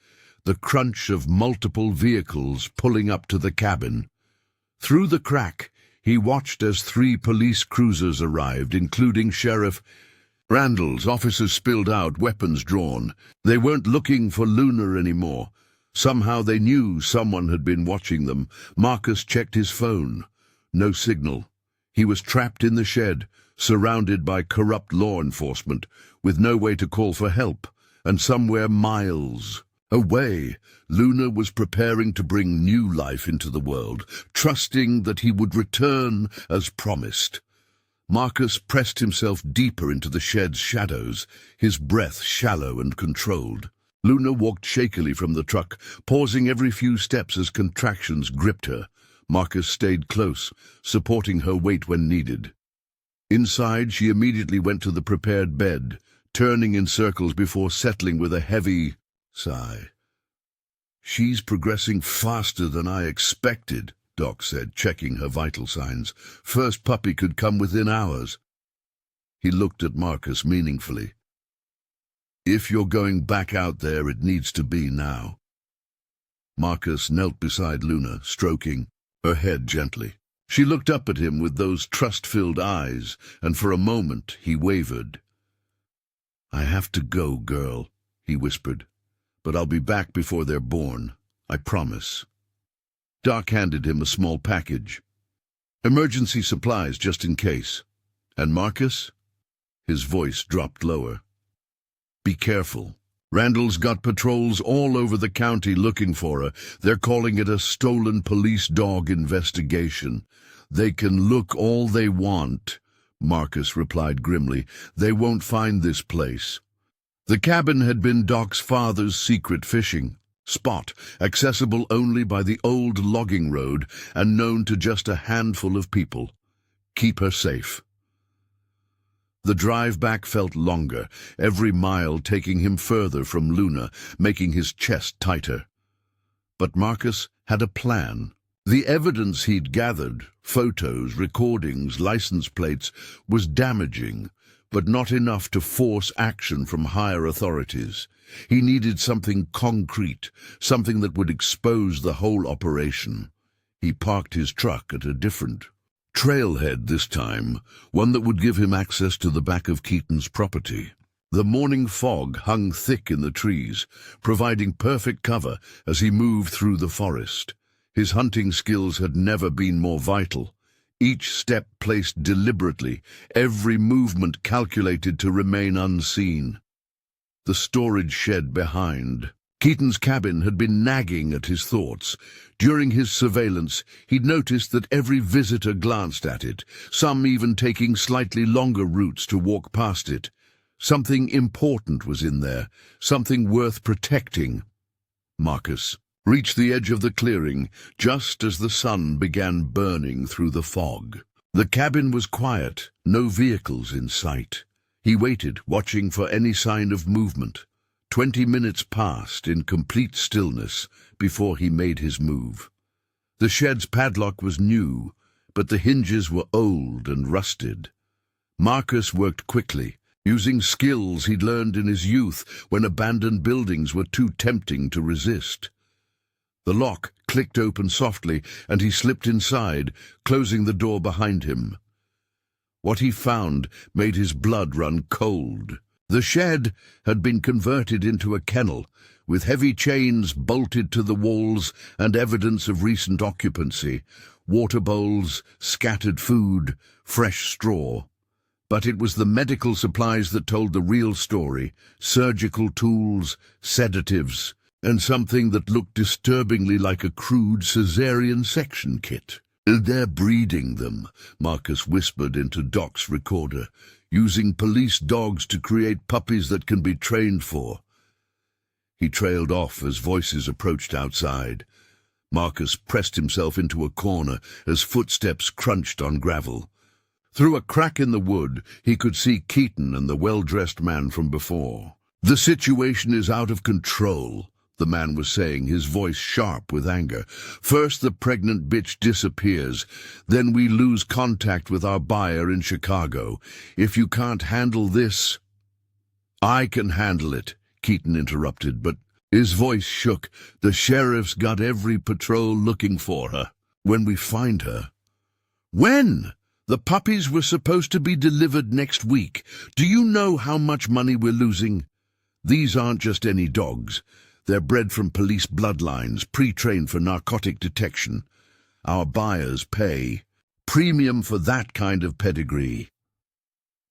the crunch of multiple vehicles pulling up to the cabin. Through the crack, he watched as 3 police cruisers arrived, including Sheriff Randall's. Officers spilled out, weapons drawn. They weren't looking for Luna anymore. Somehow they knew someone had been watching them. Marcus checked his phone. No signal. He was trapped in the shed, surrounded by corrupt law enforcement, with no way to call for help, and somewhere miles away, Luna was preparing to bring new life into the world, trusting that he would return as promised. Marcus pressed himself deeper into the shed's shadows, his breath shallow and controlled. Luna walked shakily from the truck, pausing every few steps as contractions gripped her. Marcus stayed close, supporting her weight when needed. Inside, she immediately went to the prepared bed, turning in circles before settling with a heavy sigh. "She's progressing faster than I expected," Doc said, checking her vital signs. "First puppy could come within hours." He looked at Marcus meaningfully. "If you're going back out there, it needs to be now." Marcus knelt beside Luna, stroking her head gently. She looked up at him with those trust-filled eyes, and for a moment he wavered. "I have to go, girl," he whispered. "But I'll be back before they're born. I promise." Doc handed him a small package. "Emergency supplies, just in case." "And Marcus?" His voice dropped lower. "Be careful. Randall's got patrols all over the county looking for her. They're calling it a stolen police dog investigation. They can look all they want," Marcus replied grimly. "They won't find this place." The cabin had been Doc's father's secret fishing spot, accessible only by the old logging road and known to just a handful of people. Keep her safe. The drive back felt longer, every mile taking him further from Luna, making his chest tighter. But Marcus had a plan. The evidence he'd gathered, photos, recordings, license plates, was damaging, but not enough to force action from higher authorities. He needed something concrete, something that would expose the whole operation. He parked his truck at a different trailhead this time, one that would give him access to the back of Keaton's property. The morning fog hung thick in the trees, providing perfect cover as he moved through the forest. His hunting skills had never been more vital. Each step placed deliberately, every movement calculated to remain unseen. The storage shed behind. Keaton's cabin had been nagging at his thoughts. During his surveillance, he'd noticed that every visitor glanced at it, some even taking slightly longer routes to walk past it. Something important was in there, something worth protecting. Marcus reached the edge of the clearing just as the sun began burning through the fog. The cabin was quiet, no vehicles in sight. He waited, watching for any sign of movement. 20 minutes passed in complete stillness before he made his move. The shed's padlock was new, but the hinges were old and rusted. Marcus worked quickly, using skills he'd learned in his youth when abandoned buildings were too tempting to resist. The lock clicked open softly, and he slipped inside, closing the door behind him. What he found made his blood run cold. The shed had been converted into a kennel, with heavy chains bolted to the walls and evidence of recent occupancy, water bowls, scattered food, fresh straw. But it was the medical supplies that told the real story: surgical tools, sedatives, and something that looked disturbingly like a crude cesarean section kit. "They're breeding them," Marcus whispered into Doc's recorder, "using police dogs to create puppies that can be trained for." He trailed off as voices approached outside. Marcus pressed himself into a corner as footsteps crunched on gravel. Through a crack in the wood, he could see Keaton and the well-dressed man from before. "The situation is out of control," the man was saying, his voice sharp with anger. "First the pregnant bitch disappears, then we lose contact with our buyer in Chicago. If you can't handle this—" "I can handle it," Keaton interrupted, but his voice shook. "The sheriff's got every patrol looking for her. When we find her—" "When? The puppies were supposed to be delivered next week. Do you know how much money we're losing? These aren't just any dogs. They're bred from police bloodlines, pre-trained for narcotic detection. Our buyers pay premium for that kind of pedigree."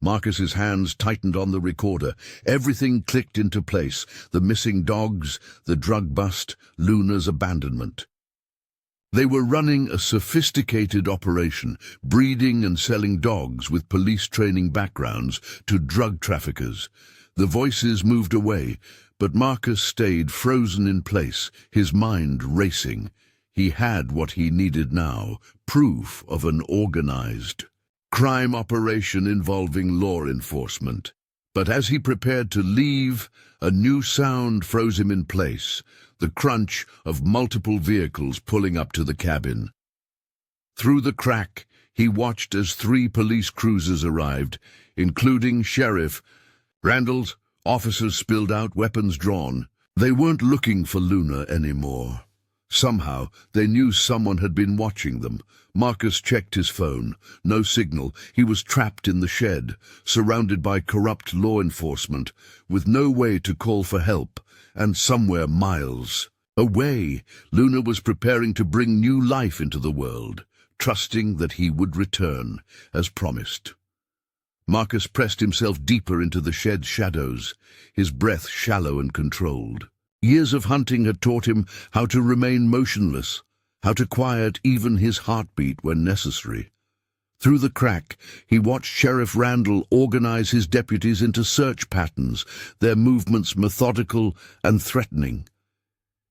Marcus's hands tightened on the recorder. Everything clicked into place. The missing dogs, the drug bust, Luna's abandonment. They were running a sophisticated operation, breeding and selling dogs with police training backgrounds to drug traffickers. The voices moved away, but Marcus stayed frozen in place, his mind racing. He had what he needed now, proof of an organized crime operation involving law enforcement. But as he prepared to leave, a new sound froze him in place, the crunch of multiple vehicles pulling up to the cabin. Through the crack, he watched as 3 police cruisers arrived, including Sheriff Randall's. Officers spilled out, weapons drawn. They weren't looking for Luna anymore. Somehow, they knew someone had been watching them. Marcus checked his phone. No signal. He was trapped in the shed, surrounded by corrupt law enforcement, with no way to call for help, and somewhere miles away, Luna was preparing to bring new life into the world, trusting that he would return, as promised. Marcus pressed himself deeper into the shed's shadows, his breath shallow and controlled. Years of hunting had taught him how to remain motionless, how to quiet even his heartbeat when necessary. Through the crack, he watched Sheriff Randall organize his deputies into search patterns, their movements methodical and threatening.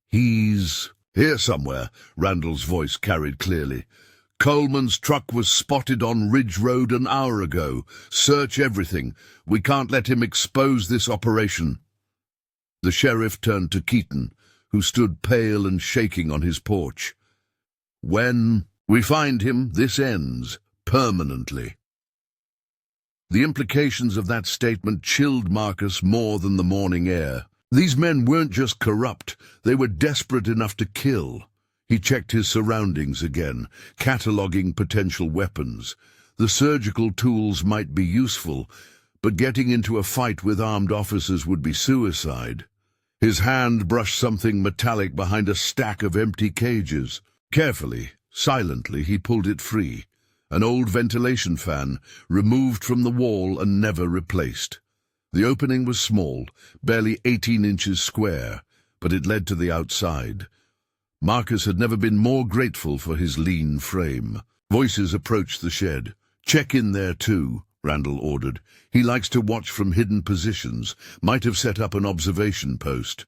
"He's here somewhere," Randall's voice carried clearly. "Coleman's truck was spotted on Ridge Road an hour ago. Search everything. We can't let him expose this operation." The sheriff turned to Keaton, who stood pale and shaking on his porch. "When we find him, this ends permanently." The implications of that statement chilled Marcus more than the morning air. These men weren't just corrupt, they were desperate enough to kill. He checked his surroundings again, cataloging potential weapons. The surgical tools might be useful, but getting into a fight with armed officers would be suicide. His hand brushed something metallic behind a stack of empty cages. Carefully, silently, he pulled it free. An old ventilation fan, removed from the wall and never replaced. The opening was small, barely 18 inches square, but it led to the outside. Marcus had never been more grateful for his lean frame. Voices approached the shed. "Check in there too," Randall ordered. "He likes to watch from hidden positions, might have set up an observation post."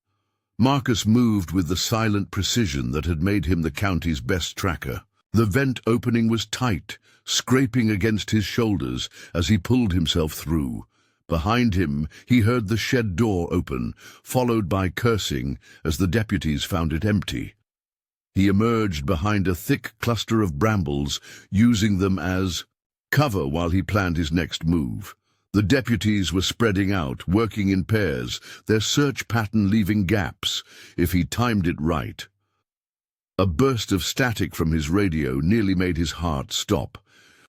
Marcus moved with the silent precision that had made him the county's best tracker. The vent opening was tight, scraping against his shoulders as he pulled himself through. Behind him, he heard the shed door open, followed by cursing as the deputies found it empty. He emerged behind a thick cluster of brambles, using them as cover while he planned his next move. The deputies were spreading out, working in pairs, their search pattern leaving gaps, if he timed it right. A burst of static from his radio nearly made his heart stop.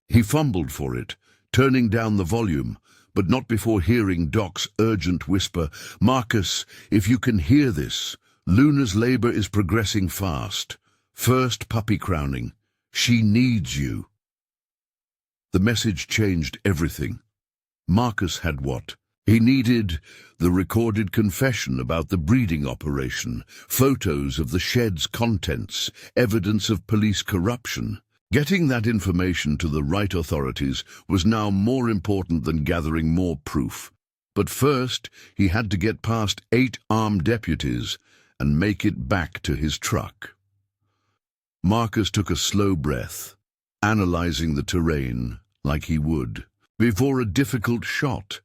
He fumbled for it, turning down the volume, but not before hearing Doc's urgent whisper, "Marcus, if you can hear this, Luna's labor is progressing fast. First puppy crowning. She needs you." The message changed everything. Marcus had what he needed: the recorded confession about the breeding operation, photos of the shed's contents, evidence of police corruption. Getting that information to the right authorities was now more important than gathering more proof. But first, he had to get past 8 armed deputies and make it back to his truck. Marcus took a slow breath, analyzing the terrain like he would before a difficult shot.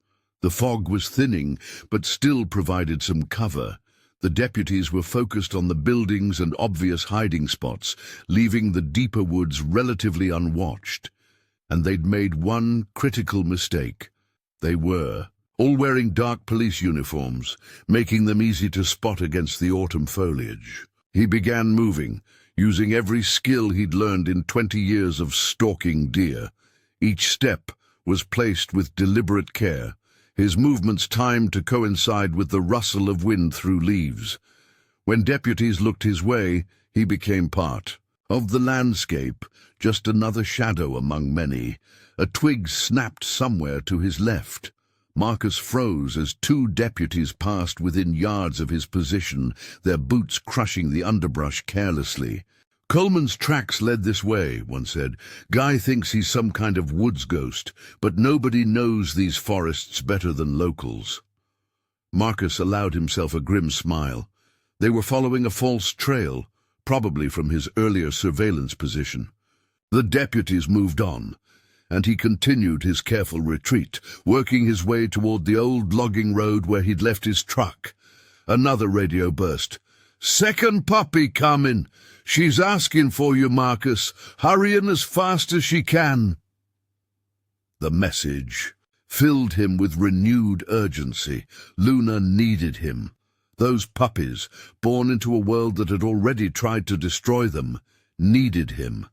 The fog was thinning, but still provided some cover. The deputies were focused on the buildings and obvious hiding spots, leaving the deeper woods relatively unwatched. And they'd made one critical mistake. They were all wearing dark police uniforms, making them easy to spot against the autumn foliage. He began moving, using every skill he'd learned in 20 years of stalking deer. Each step was placed with deliberate care, his movements timed to coincide with the rustle of wind through leaves. When deputies looked his way, he became part of the landscape, just another shadow among many. A twig snapped somewhere to his left. Marcus froze as two deputies passed within yards of his position, their boots crushing the underbrush carelessly. "Coleman's tracks led this way," one said. "Guy thinks he's some kind of woods ghost, but nobody knows these forests better than locals." Marcus allowed himself a grim smile. They were following a false trail, probably from his earlier surveillance position. The deputies moved on, and he continued his careful retreat, working his way toward the old logging road where he'd left his truck. Another radio burst. "Second puppy coming. She's asking for you, Marcus, hurrying as fast as she can." The message filled him with renewed urgency. Luna needed him. Those puppies, born into a world that had already tried to destroy them, needed him.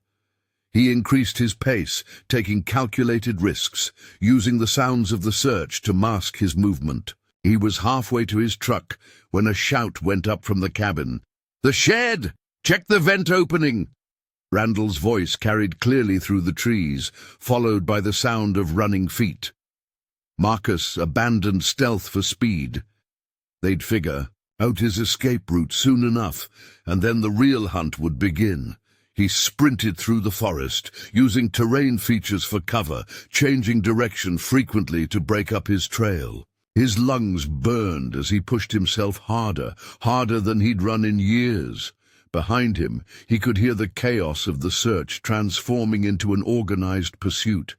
He increased his pace, taking calculated risks, using the sounds of the search to mask his movement. He was halfway to his truck when a shout went up from the cabin. "The shed! Check the vent opening!" Randall's voice carried clearly through the trees, followed by the sound of running feet. Marcus abandoned stealth for speed. They'd figure out his escape route soon enough, and then the real hunt would begin. He sprinted through the forest, using terrain features for cover, changing direction frequently to break up his trail. His lungs burned as he pushed himself harder than he'd run in years. Behind him, he could hear the chaos of the search transforming into an organized pursuit.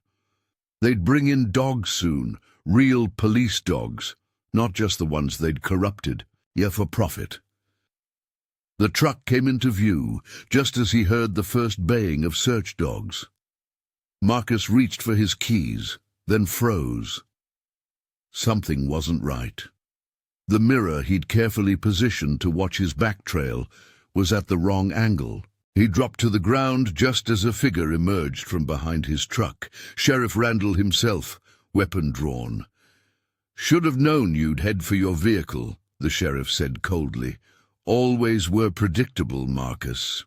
They'd bring in dogs soon, real police dogs, not just the ones they'd corrupted, for profit. The truck came into view just as he heard the first baying of search dogs. Marcus reached for his keys, then froze. Something wasn't right. The mirror he'd carefully positioned to watch his back trail was at the wrong angle. He dropped to the ground just as a figure emerged from behind his truck. Sheriff Randall himself, weapon drawn. "Should have known you'd head for your vehicle," the sheriff said coldly. "Always were predictable, Marcus."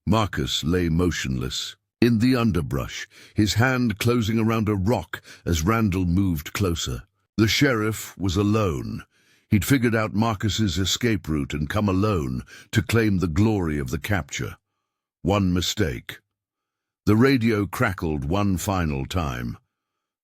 Marcus lay motionless, in the underbrush, his hand closing around a rock as Randall moved closer. The sheriff was alone. He'd figured out Marcus's escape route and come alone to claim the glory of the capture. One mistake. The radio crackled one final time.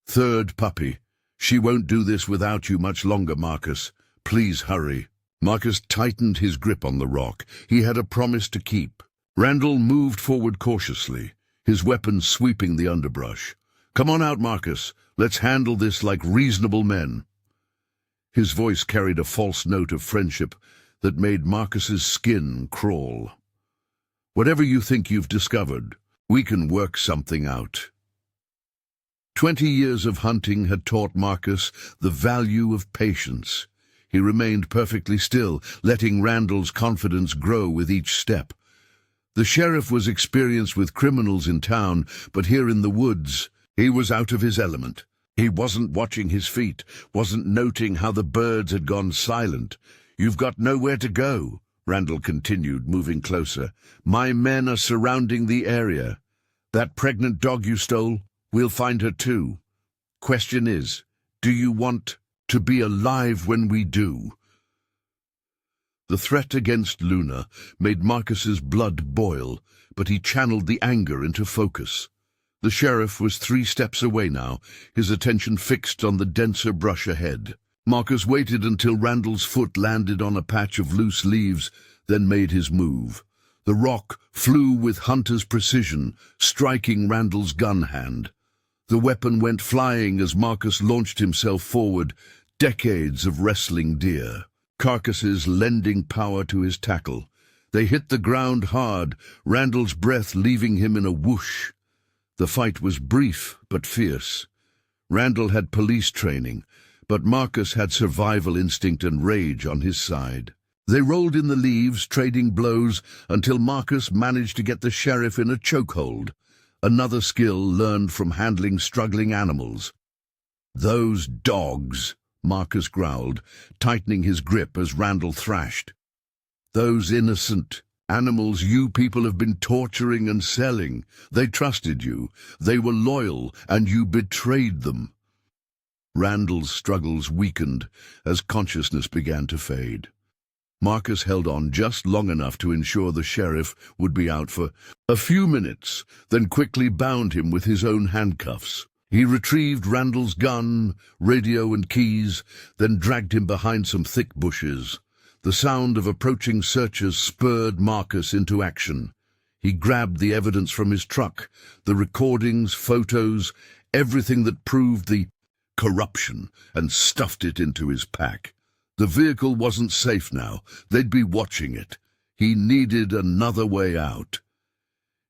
"Third puppy. She won't do this without you much longer, Marcus. Please hurry." Marcus tightened his grip on the rock. He had a promise to keep. Randall moved forward cautiously, his weapon sweeping the underbrush. "Come on out, Marcus. Let's handle this like reasonable men." His voice carried a false note of friendship that made Marcus's skin crawl. "Whatever you think you've discovered, we can work something out." 20 years of hunting had taught Marcus the value of patience. He remained perfectly still, letting Randall's confidence grow with each step. The sheriff was experienced with criminals in town, but here in the woods, he was out of his element. He wasn't watching his feet, wasn't noting how the birds had gone silent. "You've got nowhere to go," Randall continued, moving closer. "My men are surrounding the area. That pregnant dog you stole, we'll find her too. Question is, do you want to be alive when we do?" The threat against Luna made Marcus's blood boil, but he channeled the anger into focus. The sheriff was 3 steps away now, his attention fixed on the denser brush ahead. Marcus waited until Randall's foot landed on a patch of loose leaves, then made his move. The rock flew with hunter's precision, striking Randall's gun hand. The weapon went flying as Marcus launched himself forward, decades of wrestling deer, carcasses lending power to his tackle. They hit the ground hard, Randall's breath leaving him in a whoosh. The fight was brief but fierce. Randall had police training, but Marcus had survival instinct and rage on his side. They rolled in the leaves, trading blows, until Marcus managed to get the sheriff in a chokehold, another skill learned from handling struggling animals. "Those dogs," Marcus growled, tightening his grip as Randall thrashed. "Those innocent animals you people have been torturing and selling. They trusted you, they were loyal, and you betrayed them." Randall's struggles weakened as consciousness began to fade. Marcus held on just long enough to ensure the sheriff would be out for a few minutes, then quickly bound him with his own handcuffs. He retrieved Randall's gun, radio and keys, then dragged him behind some thick bushes. The sound of approaching searchers spurred Marcus into action. He grabbed the evidence from his truck, the recordings, photos, everything that proved the corruption, and stuffed it into his pack. The vehicle wasn't safe now. They'd be watching it. He needed another way out.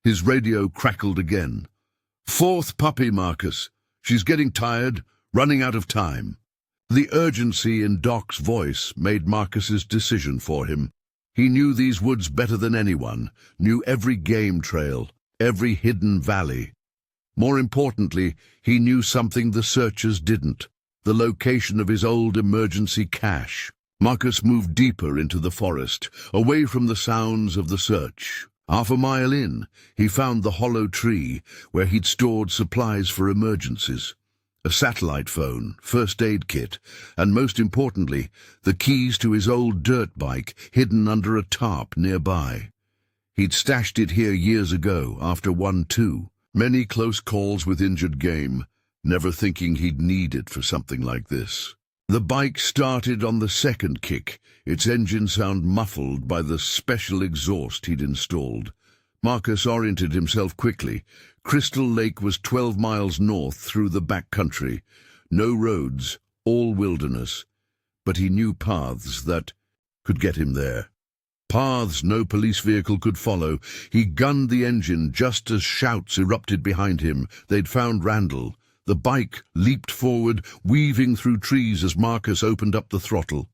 His radio crackled again. "Fourth puppy, Marcus. She's getting tired, running out of time." The urgency in Doc's voice made Marcus's decision for him. He knew these woods better than anyone, knew every game trail, every hidden valley. More importantly, he knew something the searchers didn't: the location of his old emergency cache. Marcus moved deeper into the forest, away from the sounds of the search. Half a mile in, he found the hollow tree where he'd stored supplies for emergencies. A satellite phone, first aid kit, and most importantly, the keys to his old dirt bike hidden under a tarp nearby. He'd stashed it here years ago, after 1-2. Many close calls with injured game, never thinking he'd need it for something like this. The bike started on the second kick, its engine sound muffled by the special exhaust he'd installed. Marcus oriented himself quickly. Crystal Lake was 12 miles north through the back country. No roads, all wilderness. But he knew paths that could get him there. Paths no police vehicle could follow. He gunned the engine just as shouts erupted behind him. They'd found Randall. The bike leaped forward, weaving through trees as Marcus opened up the throttle.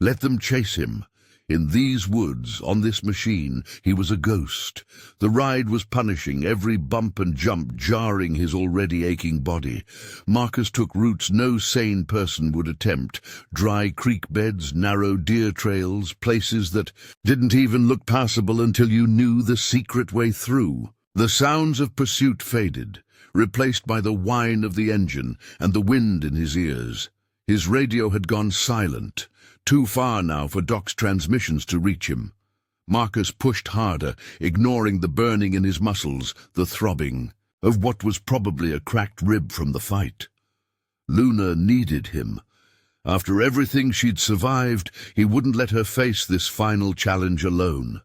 Let them chase him. In these woods, on this machine, he was a ghost. The ride was punishing, every bump and jump jarring his already aching body. Marcus took routes no sane person would attempt: dry creek beds, narrow deer trails, places that didn't even look passable until you knew the secret way through. The sounds of pursuit faded, replaced by the whine of the engine and the wind in his ears. His radio had gone silent. Too far now for Doc's transmissions to reach him. Marcus pushed harder, ignoring the burning in his muscles, the throbbing of what was probably a cracked rib from the fight. Luna needed him. After everything she'd survived, he wouldn't let her face this final challenge alone.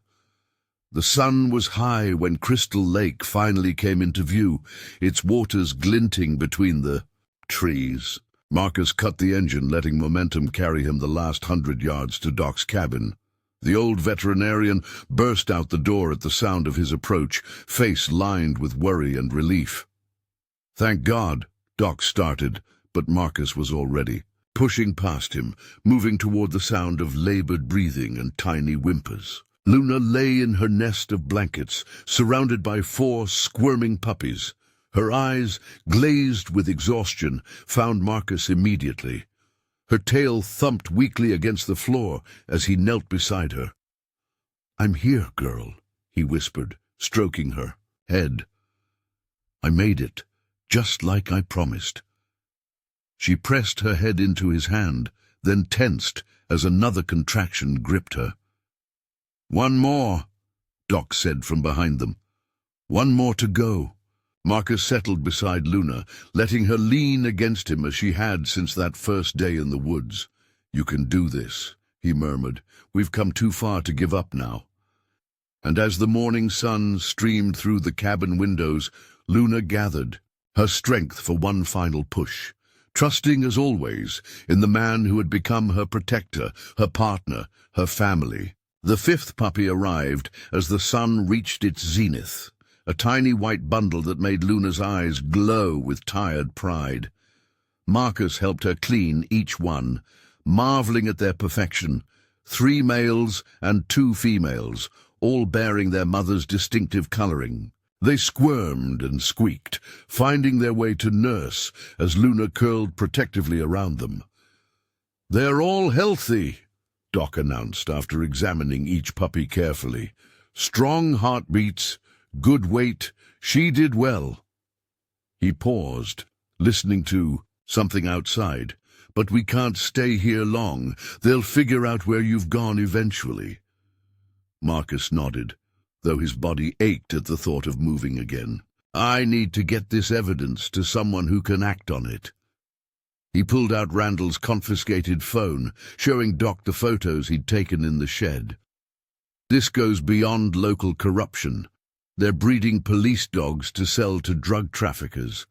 The sun was high when Crystal Lake finally came into view, its waters glinting between the trees. Marcus cut the engine, letting momentum carry him the last 100 yards to Doc's cabin. The old veterinarian burst out the door at the sound of his approach, face lined with worry and relief. "Thank God," Doc started, but Marcus was already pushing past him, moving toward the sound of labored breathing and tiny whimpers. Luna lay in her nest of blankets, surrounded by 4 squirming puppies. Her eyes, glazed with exhaustion, found Marcus immediately. Her tail thumped weakly against the floor as he knelt beside her. "I'm here, girl," he whispered, stroking her head. "I made it, just like I promised." She pressed her head into his hand, then tensed as another contraction gripped her. "One more," Doc said from behind them. "One more to go." Marcus settled beside Luna, letting her lean against him as she had since that first day in the woods. "You can do this," he murmured. "We've come too far to give up now." And as the morning sun streamed through the cabin windows, Luna gathered, her strength for one final push, trusting as always in the man who had become her protector, her partner, her family. The fifth puppy arrived as the sun reached its zenith, a tiny white bundle that made Luna's eyes glow with tired pride. Marcus helped her clean each one, marveling at their perfection. 3 males and 2 females, all bearing their mother's distinctive coloring. They squirmed and squeaked, finding their way to nurse as Luna curled protectively around them. "They're all healthy," Doc announced after examining each puppy carefully. "Strong heartbeats, good weight, she did well." He paused, listening to something outside. "But we can't stay here long. They'll figure out where you've gone eventually." Marcus nodded, though his body ached at the thought of moving again. "I need to get this evidence to someone who can act on it." He pulled out Randall's confiscated phone, showing Doc the photos he'd taken in the shed. "This goes beyond local corruption. They're breeding police dogs to sell to drug traffickers."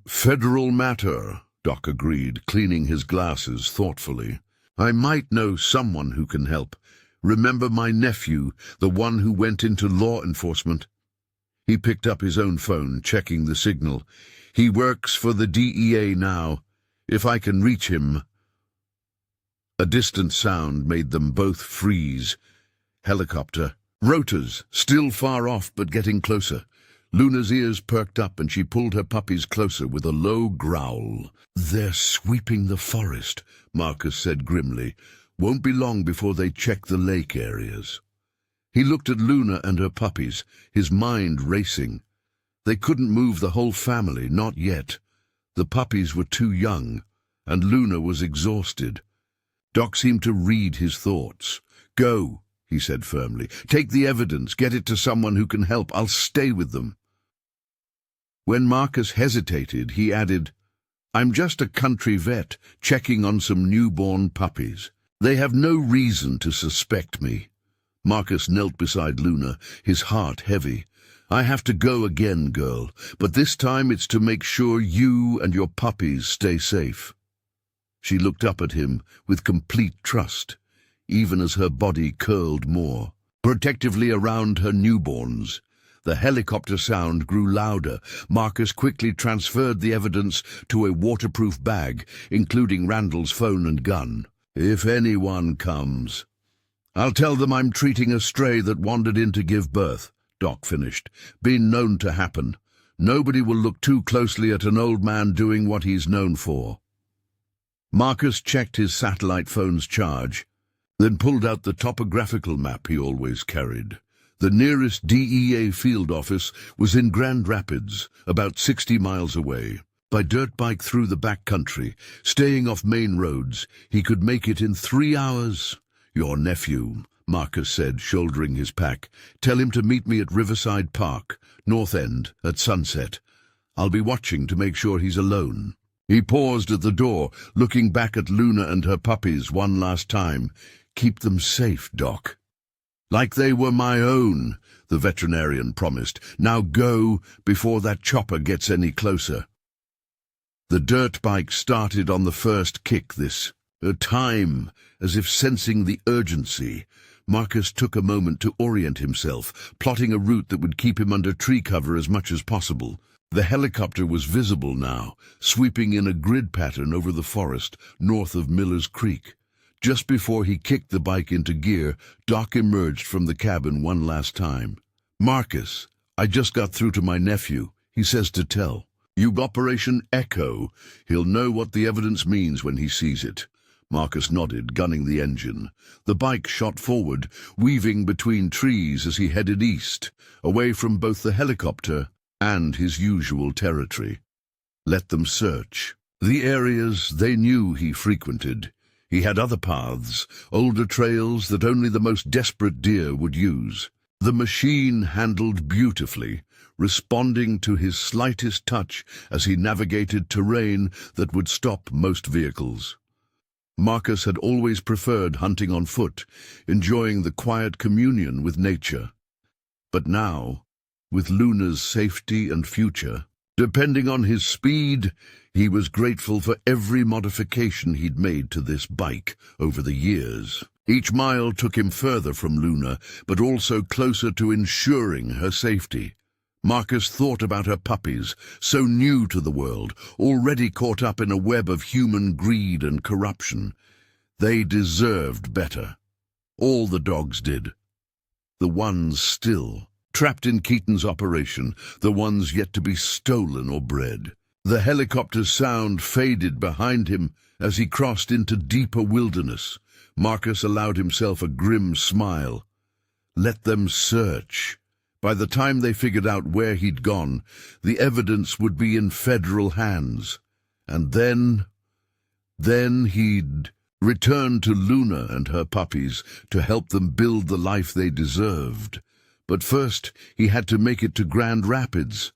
"Federal matter," Doc agreed, cleaning his glasses thoughtfully. "I might know someone who can help. Remember my nephew, the one who went into law enforcement?" He picked up his own phone, checking the signal. "He works for the DEA now. If I can reach him—" A distant sound made them both freeze. Helicopter. Rotors, still far off but getting closer. Luna's ears perked up and she pulled her puppies closer with a low growl. "They're sweeping the forest," Marcus said grimly. "Won't be long before they check the lake areas." He looked at Luna and her puppies, his mind racing. They couldn't move the whole family, not yet. The puppies were too young, and Luna was exhausted. Doc seemed to read his thoughts. "Go," he said firmly. "Take the evidence, get it to someone who can help. I'll stay with them." When Marcus hesitated, he added, "I'm just a country vet, checking on some newborn puppies. They have no reason to suspect me." Marcus knelt beside Luna, his heart heavy. "I have to go again, girl, but this time it's to make sure you and your puppies stay safe." She looked up at him with complete trust, even as her body curled more, protectively around her newborns. The helicopter sound grew louder. Marcus quickly transferred the evidence to a waterproof bag, including Randall's phone and gun. "If anyone comes, I'll tell them I'm treating a stray that wandered in to give birth," Doc finished. "Been known to happen. Nobody will look too closely at an old man doing what he's known for." Marcus checked his satellite phone's charge, then pulled out the topographical map he always carried. The nearest DEA field office was in Grand Rapids, about 60 miles away. By dirt bike through the back country, staying off main roads, he could make it in 3 hours. "Your nephew," Marcus said, shouldering his pack. "Tell him to meet me at Riverside Park, North End, at sunset. I'll be watching to make sure he's alone." He paused at the door, looking back at Luna and her puppies one last time. "Keep them safe, Doc." "Like they were my own," the veterinarian promised. "Now go, before that chopper gets any closer." The dirt bike started on the first kick this time, as if sensing the urgency. Marcus took a moment to orient himself, plotting a route that would keep him under tree cover as much as possible. The helicopter was visible now, sweeping in a grid pattern over the forest north of Miller's Creek. Just before he kicked the bike into gear, Doc emerged from the cabin one last time. "Marcus, I just got through to my nephew. He says to tell you Operation Echo. He'll know what the evidence means when he sees it." Marcus nodded, gunning the engine. The bike shot forward, weaving between trees as he headed east, away from both the helicopter and his usual territory. Let them search. The areas they knew he frequented. He had other paths, older trails that only the most desperate deer would use. The machine handled beautifully, responding to his slightest touch as he navigated terrain that would stop most vehicles. Marcus had always preferred hunting on foot, enjoying the quiet communion with nature. But now, with Luna's safety and future, Depending on his speed, he was grateful for every modification he'd made to this bike over the years. Each mile took him further from Luna, but also closer to ensuring her safety. Marcus thought about her puppies, so new to the world, already caught up in a web of human greed and corruption. They deserved better. All the dogs did. The ones still trapped in Keaton's operation, the ones yet to be stolen or bred. The helicopter's sound faded behind him as he crossed into deeper wilderness. Marcus allowed himself a grim smile. Let them search. By the time they figured out where he'd gone, the evidence would be in federal hands. And then he'd return to Luna and her puppies to help them build the life they deserved. But first, he had to make it to Grand Rapids.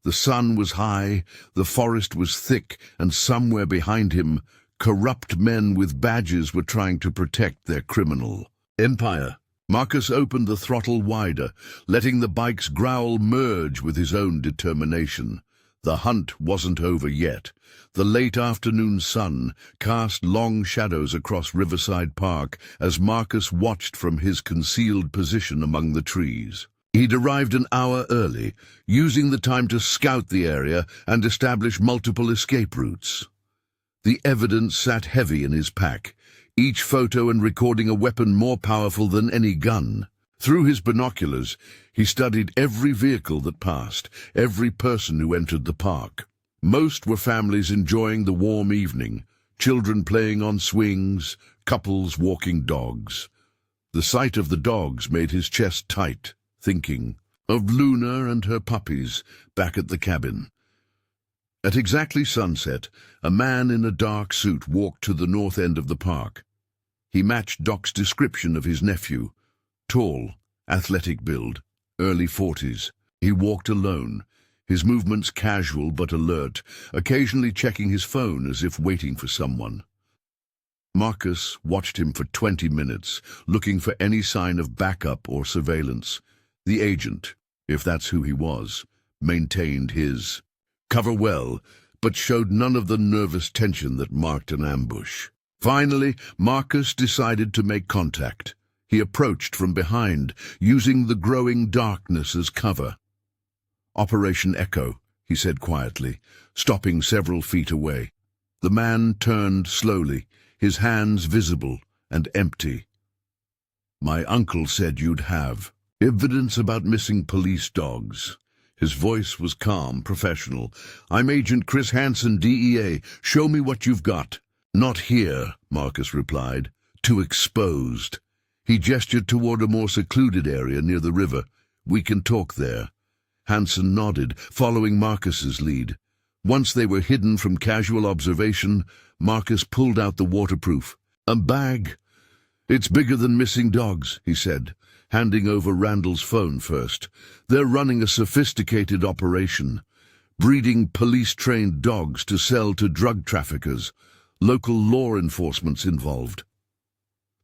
The sun was high, the forest was thick, and somewhere behind him, corrupt men with badges were trying to protect their criminal empire. Marcus opened the throttle wider, letting the bike's growl merge with his own determination. The hunt wasn't over yet. The late afternoon sun cast long shadows across Riverside Park as Marcus watched from his concealed position among the trees. He'd arrived an hour early, using the time to scout the area and establish multiple escape routes. The evidence sat heavy in his pack, each photo and recording a weapon more powerful than any gun. Through his binoculars, he studied every vehicle that passed, every person who entered the park. Most were families enjoying the warm evening, children playing on swings, couples walking dogs. The sight of the dogs made his chest tight, thinking of Luna and her puppies back at the cabin. At exactly sunset, a man in a dark suit walked to the north end of the park. He matched Doc's description of his nephew. Tall, athletic build, early 40s. He walked alone, his movements casual but alert, occasionally checking his phone as if waiting for someone. Marcus watched him for 20 minutes, looking for any sign of backup or surveillance. The agent, if that's who he was, maintained his cover well, but showed none of the nervous tension that marked an ambush. Finally, Marcus decided to make contact. He approached from behind, using the growing darkness as cover. "Operation Echo," he said quietly, stopping several feet away. The man turned slowly, his hands visible and empty. "My uncle said you'd have evidence about missing police dogs." His voice was calm, professional. "I'm Agent Chris Hansen, DEA. Show me what you've got." "Not here," Marcus replied. "Too exposed." He gestured toward a more secluded area near the river. "We can talk there." Hansen nodded, following Marcus's lead. Once they were hidden from casual observation, Marcus pulled out the waterproof. "A bag. It's bigger than missing dogs," he said, handing over Randall's phone first. "They're running a sophisticated operation, breeding police-trained dogs to sell to drug traffickers. Local law enforcement's involved."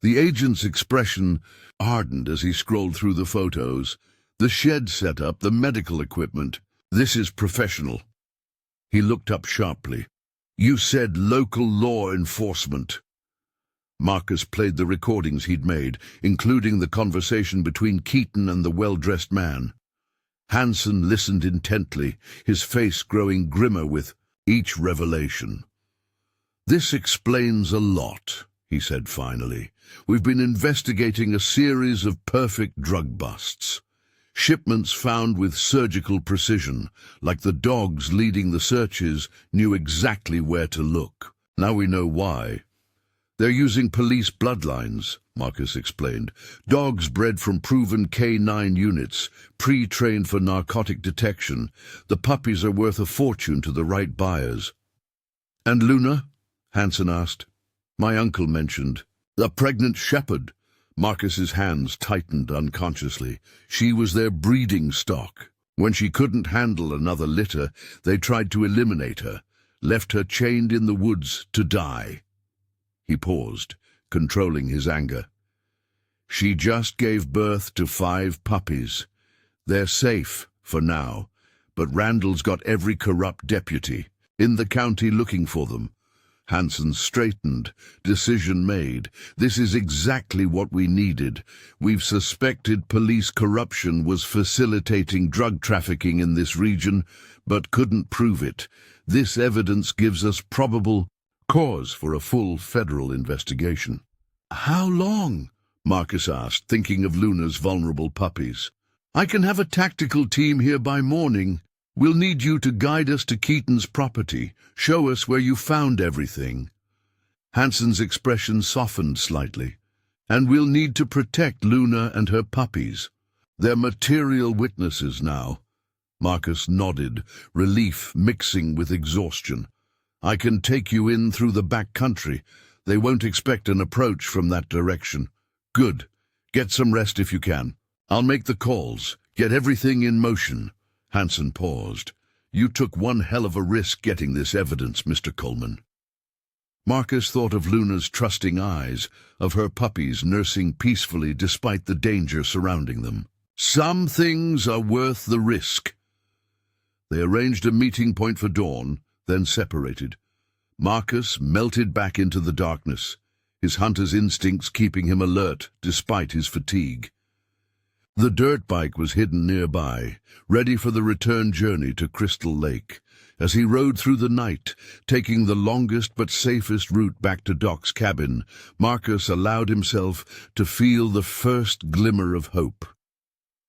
The agent's expression hardened as he scrolled through the photos. The shed setup, the medical equipment. "This is professional." He looked up sharply. "You said local law enforcement." Marcus played the recordings he'd made, including the conversation between Keaton and the well-dressed man. Hansen listened intently, his face growing grimmer with each revelation. "This explains a lot," he said finally. "We've been investigating a series of perfect drug busts. Shipments found with surgical precision, like the dogs leading the searches knew exactly where to look. Now we know why. They're using police bloodlines," Marcus explained. "Dogs bred from proven K9 units, pre-trained for narcotic detection. The puppies are worth a fortune to the right buyers." "And Luna?" Hansen asked. "My uncle mentioned. A pregnant shepherd." Marcus's hands tightened unconsciously. "She was their breeding stock. When she couldn't handle another litter, they tried to eliminate her, left her chained in the woods to die." He paused, controlling his anger. "She just gave birth to 5 puppies. They're safe, for now, but Randall's got every corrupt deputy in the county looking for them. Hansen straightened. Decision made. This is exactly what we needed. We've suspected police corruption was facilitating drug trafficking in this region, but couldn't prove it. This evidence gives us probable cause for a full federal investigation. How long? Marcus asked, thinking of Luna's vulnerable puppies. I can have a tactical team here by morning. We'll need you to guide us to Keaton's property. Show us where you found everything. Hansen's expression softened slightly. And we'll need to protect Luna and her puppies. They're material witnesses now. Marcus nodded, relief mixing with exhaustion. I can take you in through the back country. They won't expect an approach from that direction. Good. Get some rest if you can. I'll make the calls. Get everything in motion. Hansen paused. You took one hell of a risk getting this evidence, Mr. Coleman. Marcus thought of Luna's trusting eyes, of her puppies nursing peacefully despite the danger surrounding them. Some things are worth the risk. They arranged a meeting point for dawn, then separated. Marcus melted back into the darkness, his hunter's instincts keeping him alert despite his fatigue. The dirt bike was hidden nearby, ready for the return journey to Crystal Lake. As he rode through the night, taking the longest but safest route back to Doc's cabin, Marcus allowed himself to feel the first glimmer of hope.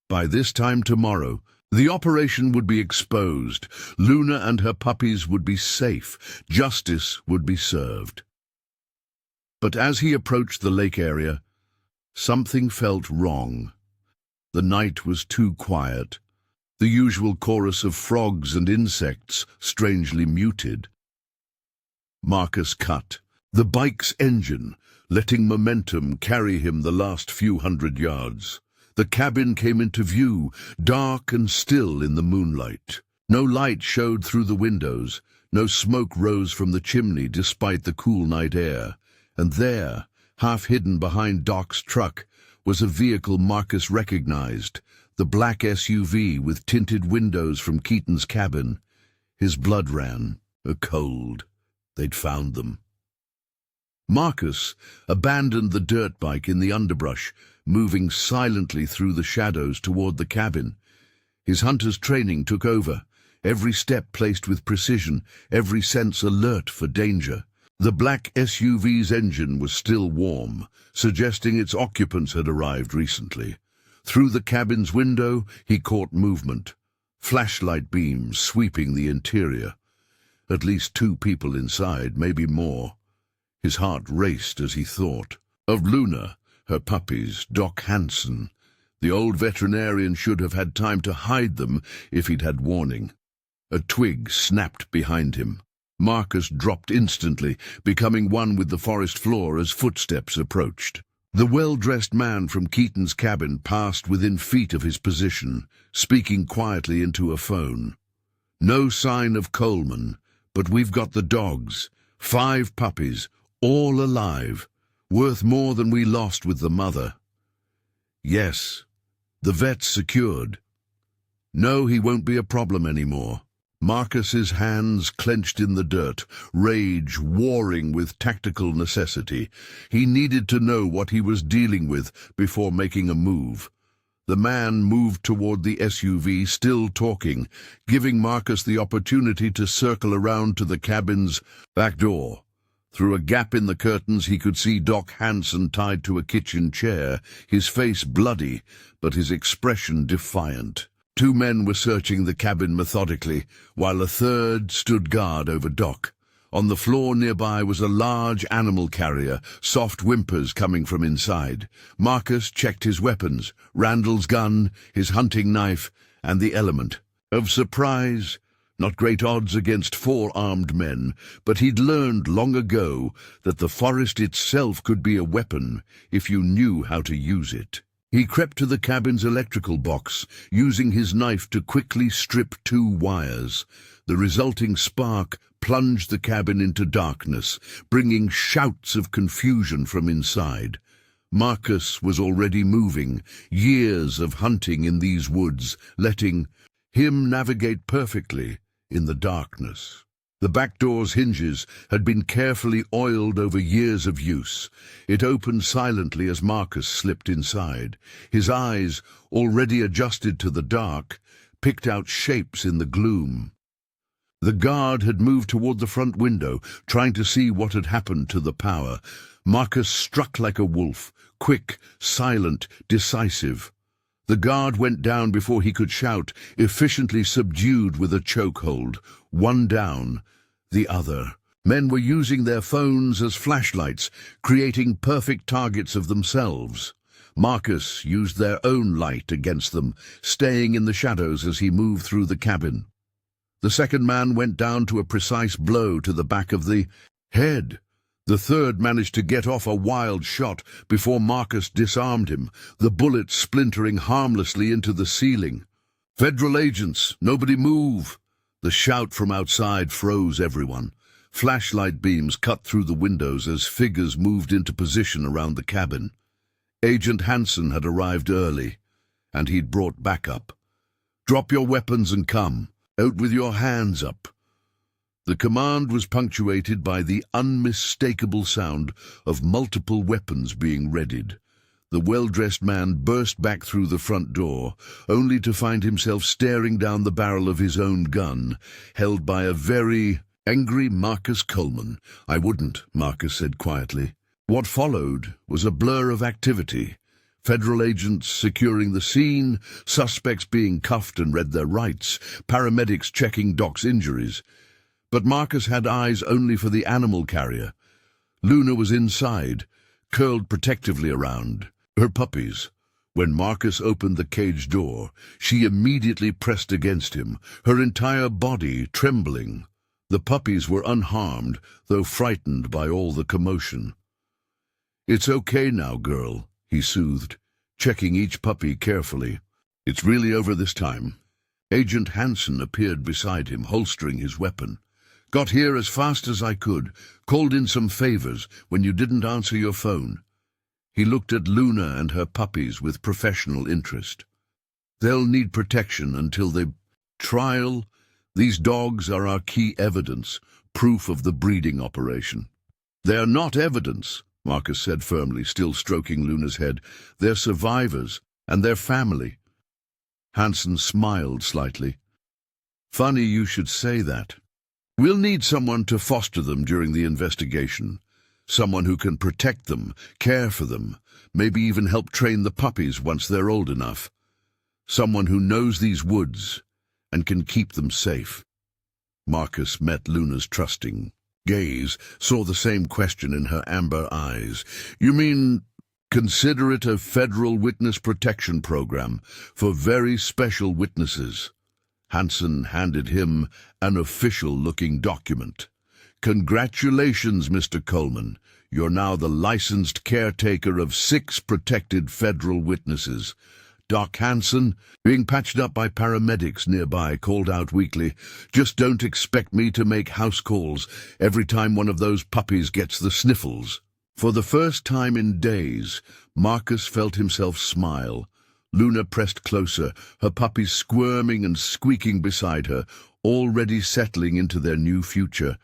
By this time tomorrow, the operation would be exposed. Luna and her puppies would be safe. Justice would be served. But as he approached the lake area, something felt wrong. The night was too quiet. The usual chorus of frogs and insects strangely muted. Marcus cut the bike's engine, letting momentum carry him the last few hundred yards. The cabin came into view, dark and still in the moonlight. No light showed through the windows. No smoke rose from the chimney despite the cool night air. And there, half hidden behind Doc's truck, was a vehicle Marcus recognized, the black SUV with tinted windows from Keaton's cabin. His blood ran, a cold. They'd found them. Marcus abandoned the dirt bike in the underbrush, moving silently through the shadows toward the cabin. His hunter's training took over, every step placed with precision, every sense alert for danger. The black SUV's engine was still warm, suggesting its occupants had arrived recently. Through the cabin's window, he caught movement, flashlight beams sweeping the interior. At least 2 people inside, maybe more. His heart raced as he thought of Luna, her puppies, Doc Hansen. The old veterinarian should have had time to hide them if he'd had warning. A twig snapped behind him. Marcus dropped instantly, becoming one with the forest floor as footsteps approached. The well-dressed man from Keaton's cabin passed within feet of his position, speaking quietly into a phone. No sign of Coleman, but we've got the dogs. 5 puppies, all alive, worth more than we lost with the mother. Yes, the vet's secured. No, he won't be a problem anymore. Marcus's hands clenched in the dirt, rage warring with tactical necessity. He needed to know what he was dealing with before making a move. The man moved toward the SUV, still talking, giving Marcus the opportunity to circle around to the cabin's back door. Through a gap in the curtains he could see Doc Hansen tied to a kitchen chair, his face bloody, but his expression defiant. 2 men were searching the cabin methodically, while a third stood guard over Doc. On the floor nearby was a large animal carrier, soft whimpers coming from inside. Marcus checked his weapons, Randall's gun, his hunting knife, and the element of surprise. Not great odds against 4 armed men, but he'd learned long ago that the forest itself could be a weapon if you knew how to use it. He crept to the cabin's electrical box, using his knife to quickly strip 2 wires. The resulting spark plunged the cabin into darkness, bringing shouts of confusion from inside. Marcus was already moving, years of hunting in these woods, letting him navigate perfectly in the darkness. The back door's hinges had been carefully oiled over years of use. It opened silently as Marcus slipped inside. His eyes, already adjusted to the dark, picked out shapes in the gloom. The guard had moved toward the front window, trying to see what had happened to the power. Marcus struck like a wolf, quick, silent, decisive. The guard went down before he could shout, efficiently subdued with a chokehold. One down, the other. Men were using their phones as flashlights, creating perfect targets of themselves. Marcus used their own light against them, staying in the shadows as he moved through the cabin. The second man went down to a precise blow to the back of the head. The third managed to get off a wild shot before Marcus disarmed him, the bullet splintering harmlessly into the ceiling. "Federal agents, nobody move!" The shout from outside froze everyone. Flashlight beams cut through the windows as figures moved into position around the cabin. Agent Hansen had arrived early, and he'd brought backup. "Drop your weapons and come. Out with your hands up." The command was punctuated by the unmistakable sound of multiple weapons being readied. The well-dressed man burst back through the front door, only to find himself staring down the barrel of his own gun, held by a very angry Marcus Coleman. "I wouldn't," Marcus said quietly. What followed was a blur of activity. Federal agents securing the scene, suspects being cuffed and read their rights, paramedics checking Doc's injuries. But Marcus had eyes only for the animal carrier. Luna was inside, curled protectively around her puppies. When Marcus opened the cage door, she immediately pressed against him, her entire body trembling. The puppies were unharmed, though frightened by all the commotion. "It's okay now, girl," he soothed, checking each puppy carefully. "It's really over this time." Agent Hansen appeared beside him, holstering his weapon. "Got here as fast as I could, called in some favors when you didn't answer your phone." He looked at Luna and her puppies with professional interest. "They'll need protection until they... Trial? These dogs are our key evidence, proof of the breeding operation." "They're not evidence," Marcus said firmly, still stroking Luna's head. "They're survivors, and their family." Hansen smiled slightly. "Funny you should say that. We'll need someone to foster them during the investigation. Someone who can protect them, care for them, maybe even help train the puppies once they're old enough. Someone who knows these woods and can keep them safe." Marcus met Luna's trusting gaze, saw the same question in her amber eyes. "You mean, consider it a federal witness protection program for very special witnesses?" Hansen handed him an official-looking document. "Congratulations, Mr. Coleman. You're now the licensed caretaker of 6 protected federal witnesses." Doc Hansen, being patched up by paramedics nearby, called out weakly, "Just don't expect me to make house calls every time one of those puppies gets the sniffles." For the first time in days, Marcus felt himself smile. Luna pressed closer, her puppies squirming and squeaking beside her, already settling into their new future.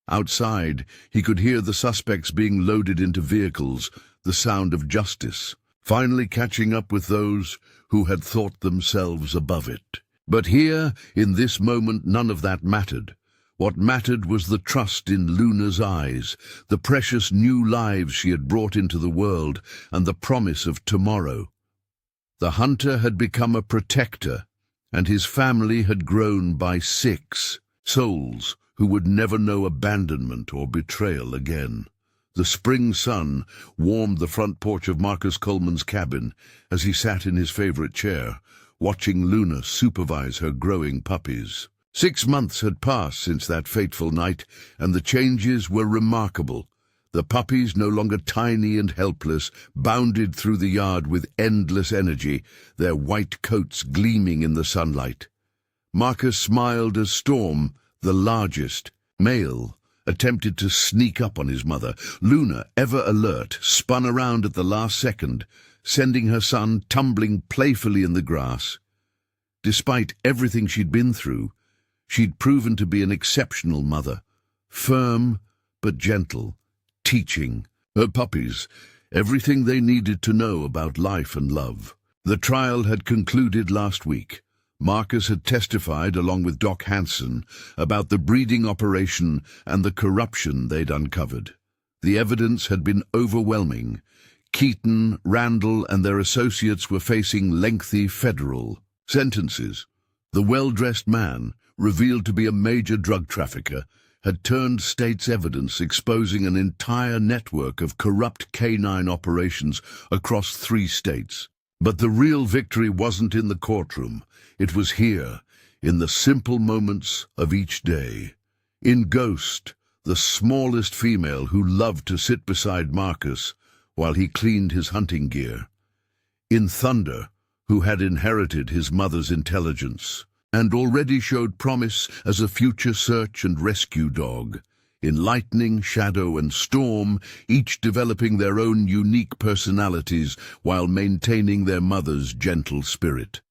Outside, he could hear the suspects being loaded into vehicles, the sound of justice, finally catching up with those who had thought themselves above it. But here, in this moment, none of that mattered. What mattered was the trust in Luna's eyes, the precious new lives she had brought into the world, and the promise of tomorrow. The hunter had become a protector, and his family had grown by 6 souls who would never know abandonment or betrayal again. The spring sun warmed the front porch of Marcus Coleman's cabin as he sat in his favorite chair, watching Luna supervise her growing puppies. 6 months had passed since that fateful night, and the changes were remarkable. The puppies, no longer tiny and helpless, bounded through the yard with endless energy, their white coats gleaming in the sunlight. Marcus smiled as Storm, the largest, male, attempted to sneak up on his mother. Luna, ever alert, spun around at the last second, sending her son tumbling playfully in the grass. Despite everything she'd been through, she'd proven to be an exceptional mother, firm but gentle, teaching her puppies everything they needed to know about life and love. The trial had concluded last week. Marcus had testified, along with Doc Hansen, about the breeding operation and the corruption they'd uncovered. The evidence had been overwhelming. Keaton, Randall, and their associates were facing lengthy federal sentences. The well-dressed man, revealed to be a major drug trafficker, had turned state's evidence, exposing an entire network of corrupt canine operations across 3 states. But the real victory wasn't in the courtroom. It was here, in the simple moments of each day. In Ghost, the smallest female who loved to sit beside Marcus while he cleaned his hunting gear. In Thunder, who had inherited his mother's intelligence and already showed promise as a future search and rescue dog. In Lightning, Shadow, and Storm, each developing their own unique personalities while maintaining their mother's gentle spirit.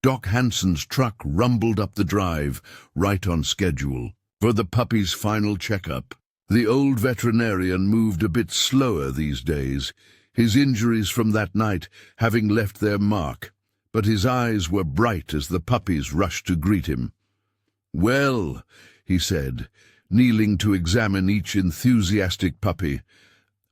Doc Hansen's truck rumbled up the drive, right on schedule, for the puppy's final checkup. The old veterinarian moved a bit slower these days, his injuries from that night having left their mark, but his eyes were bright as the puppies rushed to greet him. "Well," he said, kneeling to examine each enthusiastic puppy,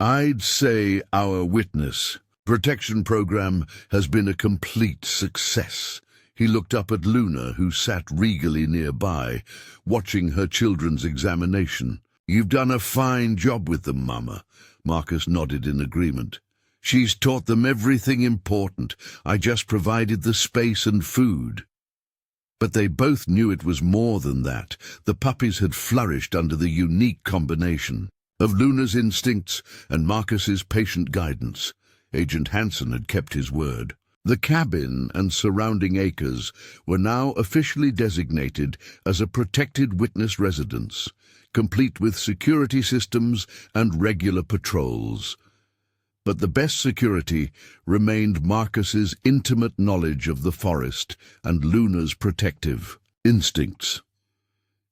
"I'd say our witness protection program has been a complete success." He looked up at Luna, who sat regally nearby, watching her children's examination. "You've done a fine job with them, Mama." Marcus nodded in agreement. "She's taught them everything important. I just provided the space and food." But they both knew it was more than that. The puppies had flourished under the unique combination of Luna's instincts and Marcus's patient guidance. Agent Hansen had kept his word. The cabin and surrounding acres were now officially designated as a protected witness residence, complete with security systems and regular patrols. But the best security remained Marcus's intimate knowledge of the forest and Luna's protective instincts.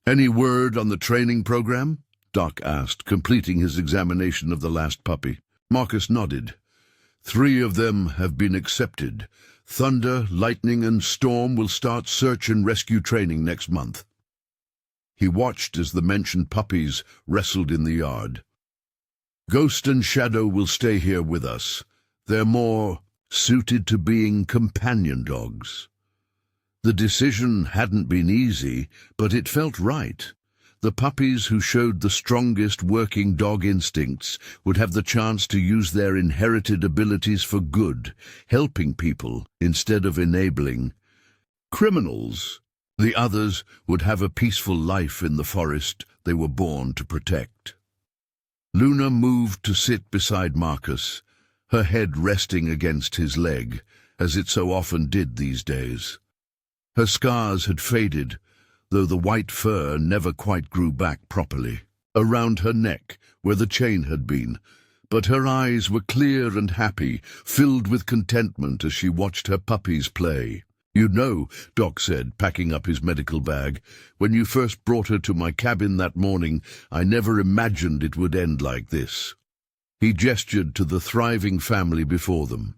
"Any word on the training program?" Doc asked, completing his examination of the last puppy. Marcus nodded. 3 of them have been accepted. Thunder, Lightning, and Storm will start search and rescue training next month. He watched as the mentioned puppies wrestled in the yard. "Ghost and Shadow will stay here with us. They're more suited to being companion dogs." The decision hadn't been easy, but it felt right. The puppies who showed the strongest working dog instincts would have the chance to use their inherited abilities for good, helping people instead of enabling criminals. The others would have a peaceful life in the forest they were born to protect. Luna moved to sit beside Marcus, her head resting against his leg, as it so often did these days. Her scars had faded, though the white fur never quite grew back properly, around her neck where the chain had been, but her eyes were clear and happy, filled with contentment as she watched her puppies play. "You know," Doc said, packing up his medical bag, "when you first brought her to my cabin that morning, I never imagined it would end like this." He gestured to the thriving family before them.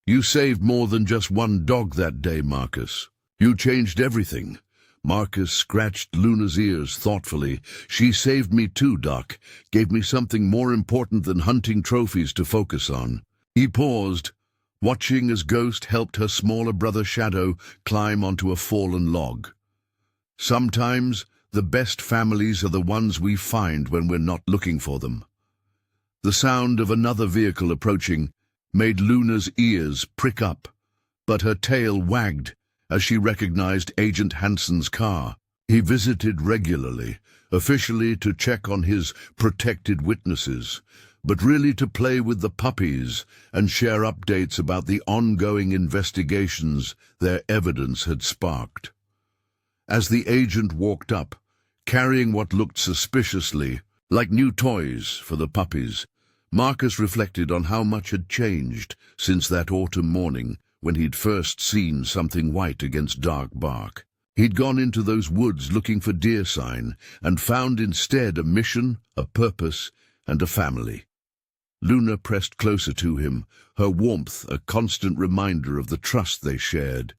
"You saved more than just one dog that day, Marcus. You changed everything." Marcus scratched Luna's ears thoughtfully. "She saved me too, Doc. Gave me something more important than hunting trophies to focus on." He paused, watching as Ghost helped her smaller brother Shadow climb onto a fallen log. "Sometimes the best families are the ones we find when we're not looking for them." The sound of another vehicle approaching made Luna's ears prick up, but her tail wagged as she recognized Agent Hansen's car. He visited regularly, officially to check on his protected witnesses, but really to play with the puppies and share updates about the ongoing investigations their evidence had sparked. As the agent walked up, carrying what looked suspiciously like new toys for the puppies, Marcus reflected on how much had changed since that autumn morning when he'd first seen something white against dark bark. He'd gone into those woods looking for deer sign and found instead a mission, a purpose, and a family. Luna pressed closer to him, her warmth a constant reminder of the trust they shared.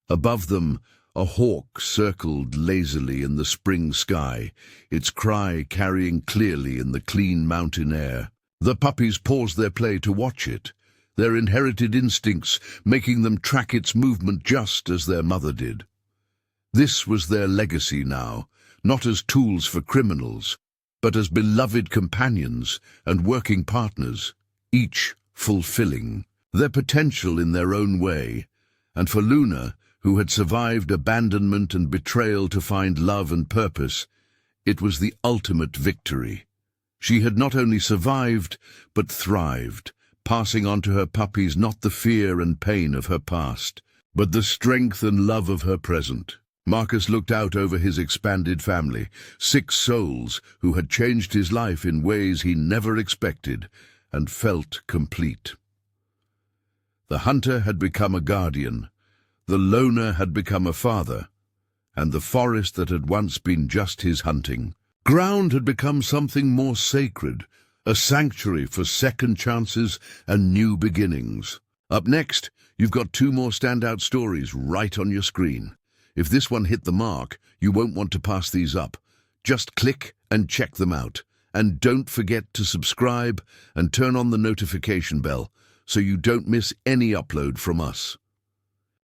Above them, a hawk circled lazily in the spring sky, its cry carrying clearly in the clean mountain air. The puppies paused their play to watch it, their inherited instincts making them track its movement just as their mother did. This was their legacy now, not as tools for criminals, but as beloved companions and working partners, each fulfilling their potential in their own way. And for Luna, who had survived abandonment and betrayal to find love and purpose, it was the ultimate victory. She had not only survived, but thrived, passing on to her puppies not the fear and pain of her past, but the strength and love of her present. Marcus looked out over his expanded family, 6 souls who had changed his life in ways he never expected, and felt complete. The hunter had become a guardian, the loner had become a father, and the forest that had once been just his hunting ground had become something more sacred, a sanctuary for second chances and new beginnings. Up next, you've got 2 more standout stories right on your screen. If this one hit the mark, you won't want to pass these up. Just click and check them out. And don't forget to subscribe and turn on the notification bell so you don't miss any upload from us.